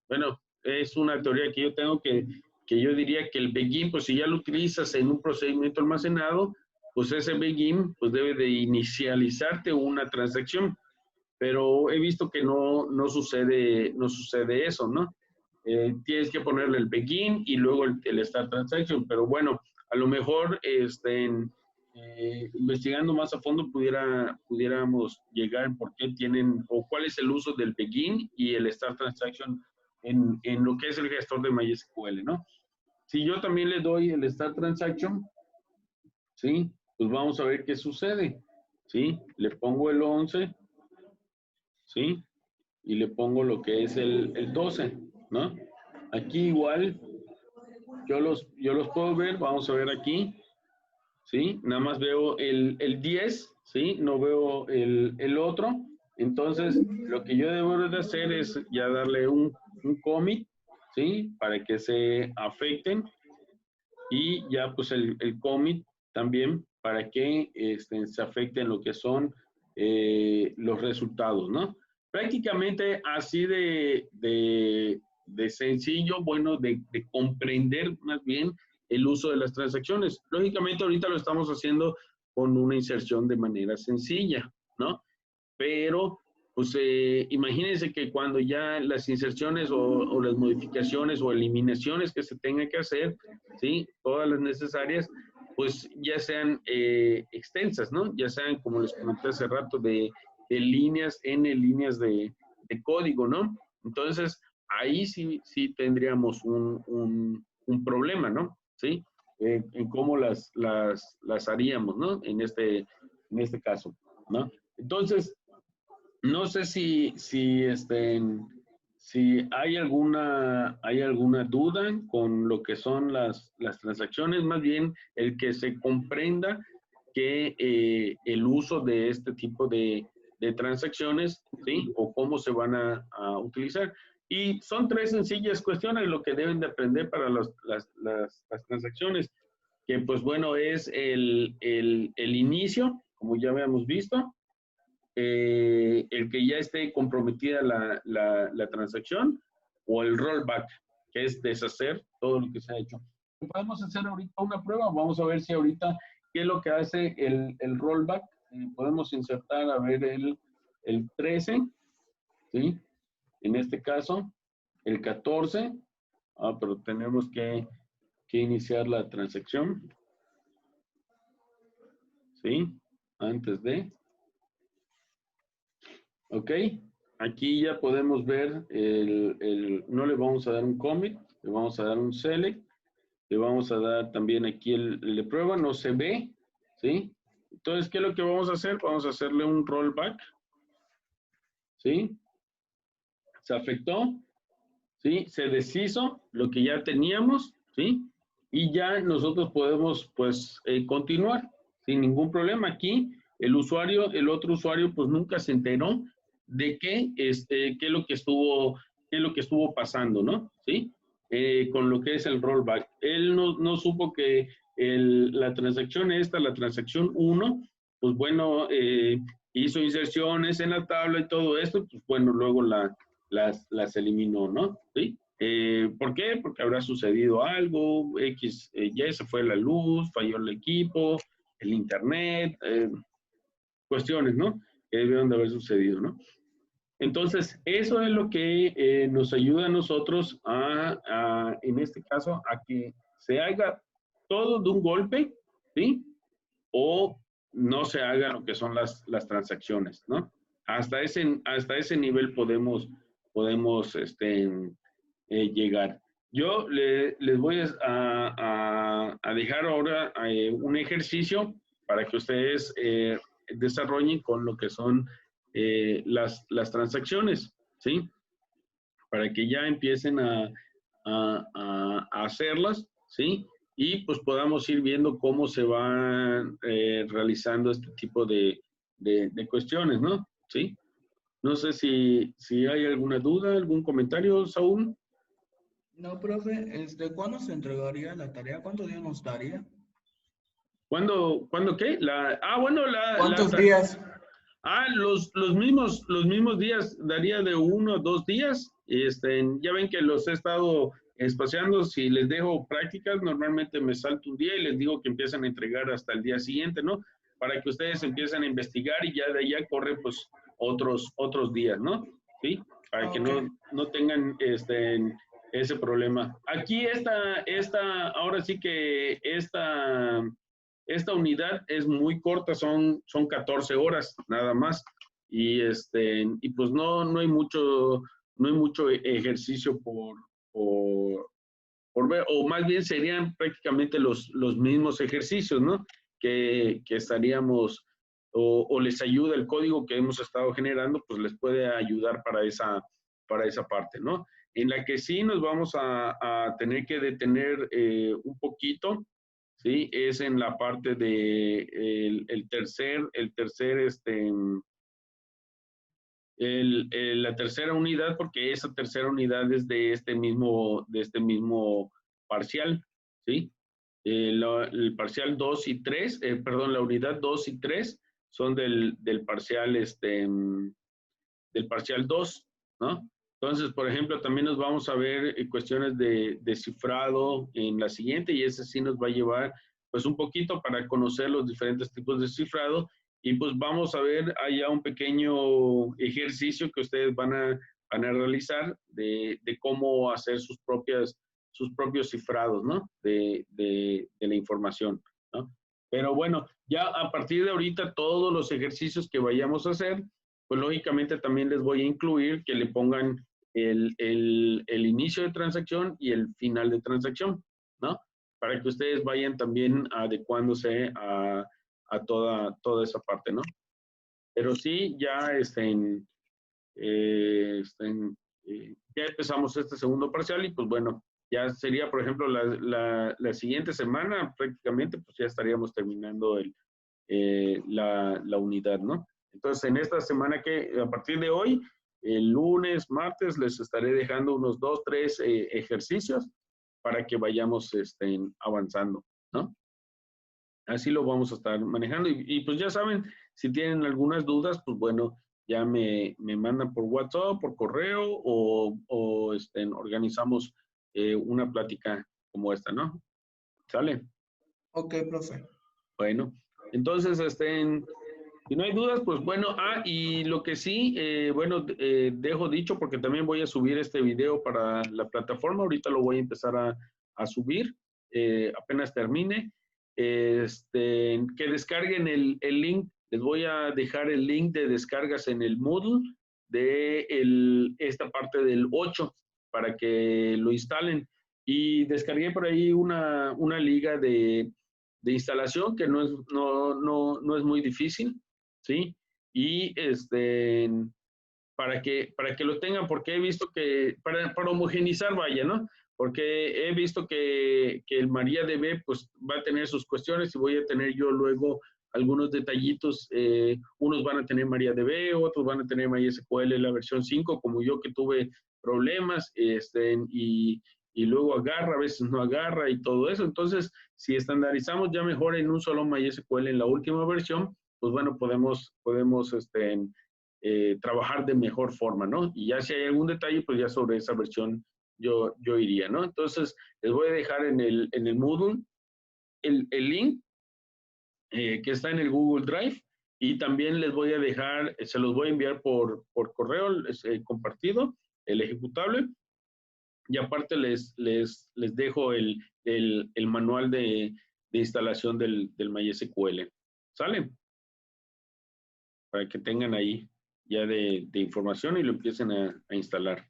bueno, es una teoría que yo tengo que yo diría que el begin, pues si ya lo utilizas en un procedimiento almacenado, pues ese begin pues debe de inicializarte una transacción. Pero he visto que no sucede eso, ¿no? Tienes que ponerle el begin y luego el start transaction, pero bueno, a lo mejor investigando más a fondo pudiéramos llegar por qué tienen o cuál es el uso del begin y el start transaction en lo que es el gestor de MySQL, ¿no? Si yo también le doy el start transaction, ¿sí? Pues vamos a ver qué sucede, ¿sí? Le pongo el 11, ¿sí? Y le pongo lo que es el 12, ¿no? Aquí igual, yo los puedo ver, vamos a ver aquí, ¿sí? Nada más veo el 10, ¿sí? No veo el otro. Entonces, lo que yo debo de hacer es ya darle un commit, ¿sí? Para que se afecten. Y ya pues el commit también para que se afecten lo que son los resultados, ¿no? Prácticamente así de sencillo, bueno, de comprender más bien el uso de las transacciones. Lógicamente ahorita lo estamos haciendo con una inserción de manera sencilla, ¿no? Pero pues imagínense que cuando ya las inserciones o las modificaciones o eliminaciones que se tengan que hacer, ¿sí? Todas las necesarias, pues ya sean extensas, ¿no? Ya sean, como les comenté hace rato, de líneas, líneas de código, ¿no? Entonces, ahí sí tendríamos un problema, ¿no? ¿Sí? En cómo las haríamos, ¿no? En este caso, ¿no? Entonces, no sé si hay alguna duda con lo que son las transacciones, más bien el que se comprenda que el uso de este tipo de transacciones, ¿sí? O cómo se van a utilizar. Y son tres sencillas cuestiones lo que deben de aprender para las transacciones, que pues bueno, es el inicio, como ya habíamos visto, el que ya esté comprometida la transacción, o el rollback, que es deshacer todo lo que se ha hecho. Podemos hacer ahorita una prueba, vamos a ver si ahorita qué es lo que hace el rollback. Podemos insertar, a ver, el 13, ¿sí? En este caso, el 14, pero tenemos que iniciar la transacción, ¿sí? Antes de... Ok, aquí ya podemos ver no le vamos a dar un commit, le vamos a dar un select, le vamos a dar también aquí el de prueba, no se ve, ¿sí? Entonces, ¿qué es lo que vamos a hacer? Vamos a hacerle un rollback, ¿sí? Se afectó, ¿sí? Se deshizo lo que ya teníamos, ¿sí? Y ya nosotros podemos, pues, continuar sin ningún problema. Aquí, el otro usuario, pues, nunca se enteró de qué es lo que estuvo pasando, ¿no? ¿Sí? Con lo que es el rollback. Él no supo que la transacción la transacción 1, pues bueno, hizo inserciones en la tabla y todo esto, pues bueno, luego las eliminó, ¿no? ¿Sí? ¿Por qué? Porque habrá sucedido algo, ya se fue la luz, falló el equipo, el internet, cuestiones, ¿no? Que debieron de haber sucedido, ¿no? Entonces, eso es lo que nos ayuda a nosotros en este caso, a que se haga todo de un golpe, ¿sí? O no se haga lo que son las transacciones, ¿no? Hasta ese nivel podemos podemos llegar. Yo les voy a dejar ahora un ejercicio para que ustedes desarrollen con lo que son las transacciones, ¿sí? Para que ya empiecen a hacerlas, ¿sí? Y pues podamos ir viendo cómo se van realizando este tipo de cuestiones, ¿no? ¿Sí? No sé si hay alguna duda, algún comentario, Saúl. No, profe, ¿cuándo se entregaría la tarea? ¿Cuántos días nos daría? ¿Cuándo qué? Bueno, ¿Cuántos días? Los mismos días, daría de 1 a 2 días. Ya ven que los he estado espaciando. Si les dejo prácticas, normalmente me salto un día y les digo que empiezan a entregar hasta el día siguiente, ¿no? Para que ustedes empiecen a investigar y ya de allá corren pues otros días, ¿no? ¿Sí? Para que no tengan ese problema. Aquí ahora sí que esta unidad es muy corta, son 14 horas nada más. Y pues no hay mucho ejercicio por ver, o más bien serían prácticamente los mismos ejercicios, ¿no? Que estaríamos, o les ayuda el código que hemos estado generando, pues les puede ayudar para esa parte, ¿no? En la que sí nos vamos a tener que detener un poquito, ¿sí? Es en la parte de la tercera unidad, porque esa tercera unidad es de este mismo parcial, ¿sí? El parcial 2 y 3, perdón, la unidad 2 y 3 son del parcial 2, ¿no? Entonces, por ejemplo, también nos vamos a ver cuestiones de cifrado en la siguiente, y ese sí nos va a llevar pues un poquito para conocer los diferentes tipos de cifrado, y pues vamos a ver allá un pequeño ejercicio que ustedes van a realizar de cómo hacer sus propios cifrados, ¿no? De la información, ¿no? Pero bueno, ya a partir de ahorita todos los ejercicios que vayamos a hacer, pues lógicamente también les voy a incluir que le pongan el inicio de transacción y el final de transacción, ¿no? Para que ustedes vayan también adecuándose a toda esa parte, ¿no? Pero sí, ya ya empezamos este segundo parcial, y pues bueno, ya sería, por ejemplo, la siguiente semana prácticamente, pues ya estaríamos terminando la unidad, ¿no? Entonces, en esta semana a partir de hoy, el lunes, martes, les estaré dejando unos 2, 3 ejercicios para que vayamos avanzando, ¿no? Así lo vamos a estar manejando. Y pues ya saben, si tienen algunas dudas, pues bueno, ya me mandan por WhatsApp, por correo, o organizamos una plática como esta, ¿no? ¿Sale? Ok, profe. Bueno, entonces, si no hay dudas, pues bueno, y lo que sí, bueno, dejo dicho porque también voy a subir este video para la plataforma. Ahorita lo voy a empezar a subir, apenas termine. Que descarguen el link. Les voy a dejar el link de descargas en el Moodle de esta parte del 8 para que lo instalen. Y descargué por ahí una liga de instalación que no es muy difícil, ¿sí? Y para que lo tengan, porque he visto que, para homogenizar, vaya, ¿no? Porque he visto que el MariaDB pues va a tener sus cuestiones, y voy a tener yo luego algunos detallitos. Unos van a tener MariaDB, otros van a tener MySQL la versión 5, como yo, que tuve problemas, y luego agarra, a veces no agarra y todo eso. Entonces, si estandarizamos ya mejor en un solo MySQL en la última versión, pues bueno, podemos trabajar de mejor forma, ¿no? Y ya si hay algún detalle, pues ya sobre esa versión yo iría, ¿no? Entonces, les voy a dejar en el Moodle el link que está en el Google Drive, y también les voy a dejar, se los voy a enviar por correo compartido, el ejecutable, y aparte les dejo el manual de instalación del MySQL. ¿Sale? Para que tengan ahí. ya de información y lo empiecen a instalar.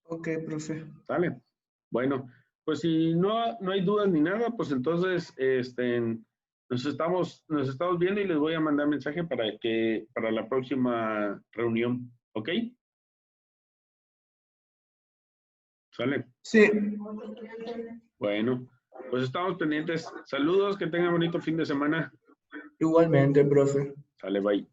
Ok, profe. ¿Sale? Bueno, pues si no hay dudas ni nada, pues entonces nos estamos viendo y les voy a mandar mensaje para la próxima reunión. ¿Ok? ¿Sale? Sí. Bueno, pues estamos pendientes. Saludos, que tengan bonito fin de semana. Igualmente, profe. Sale, bye.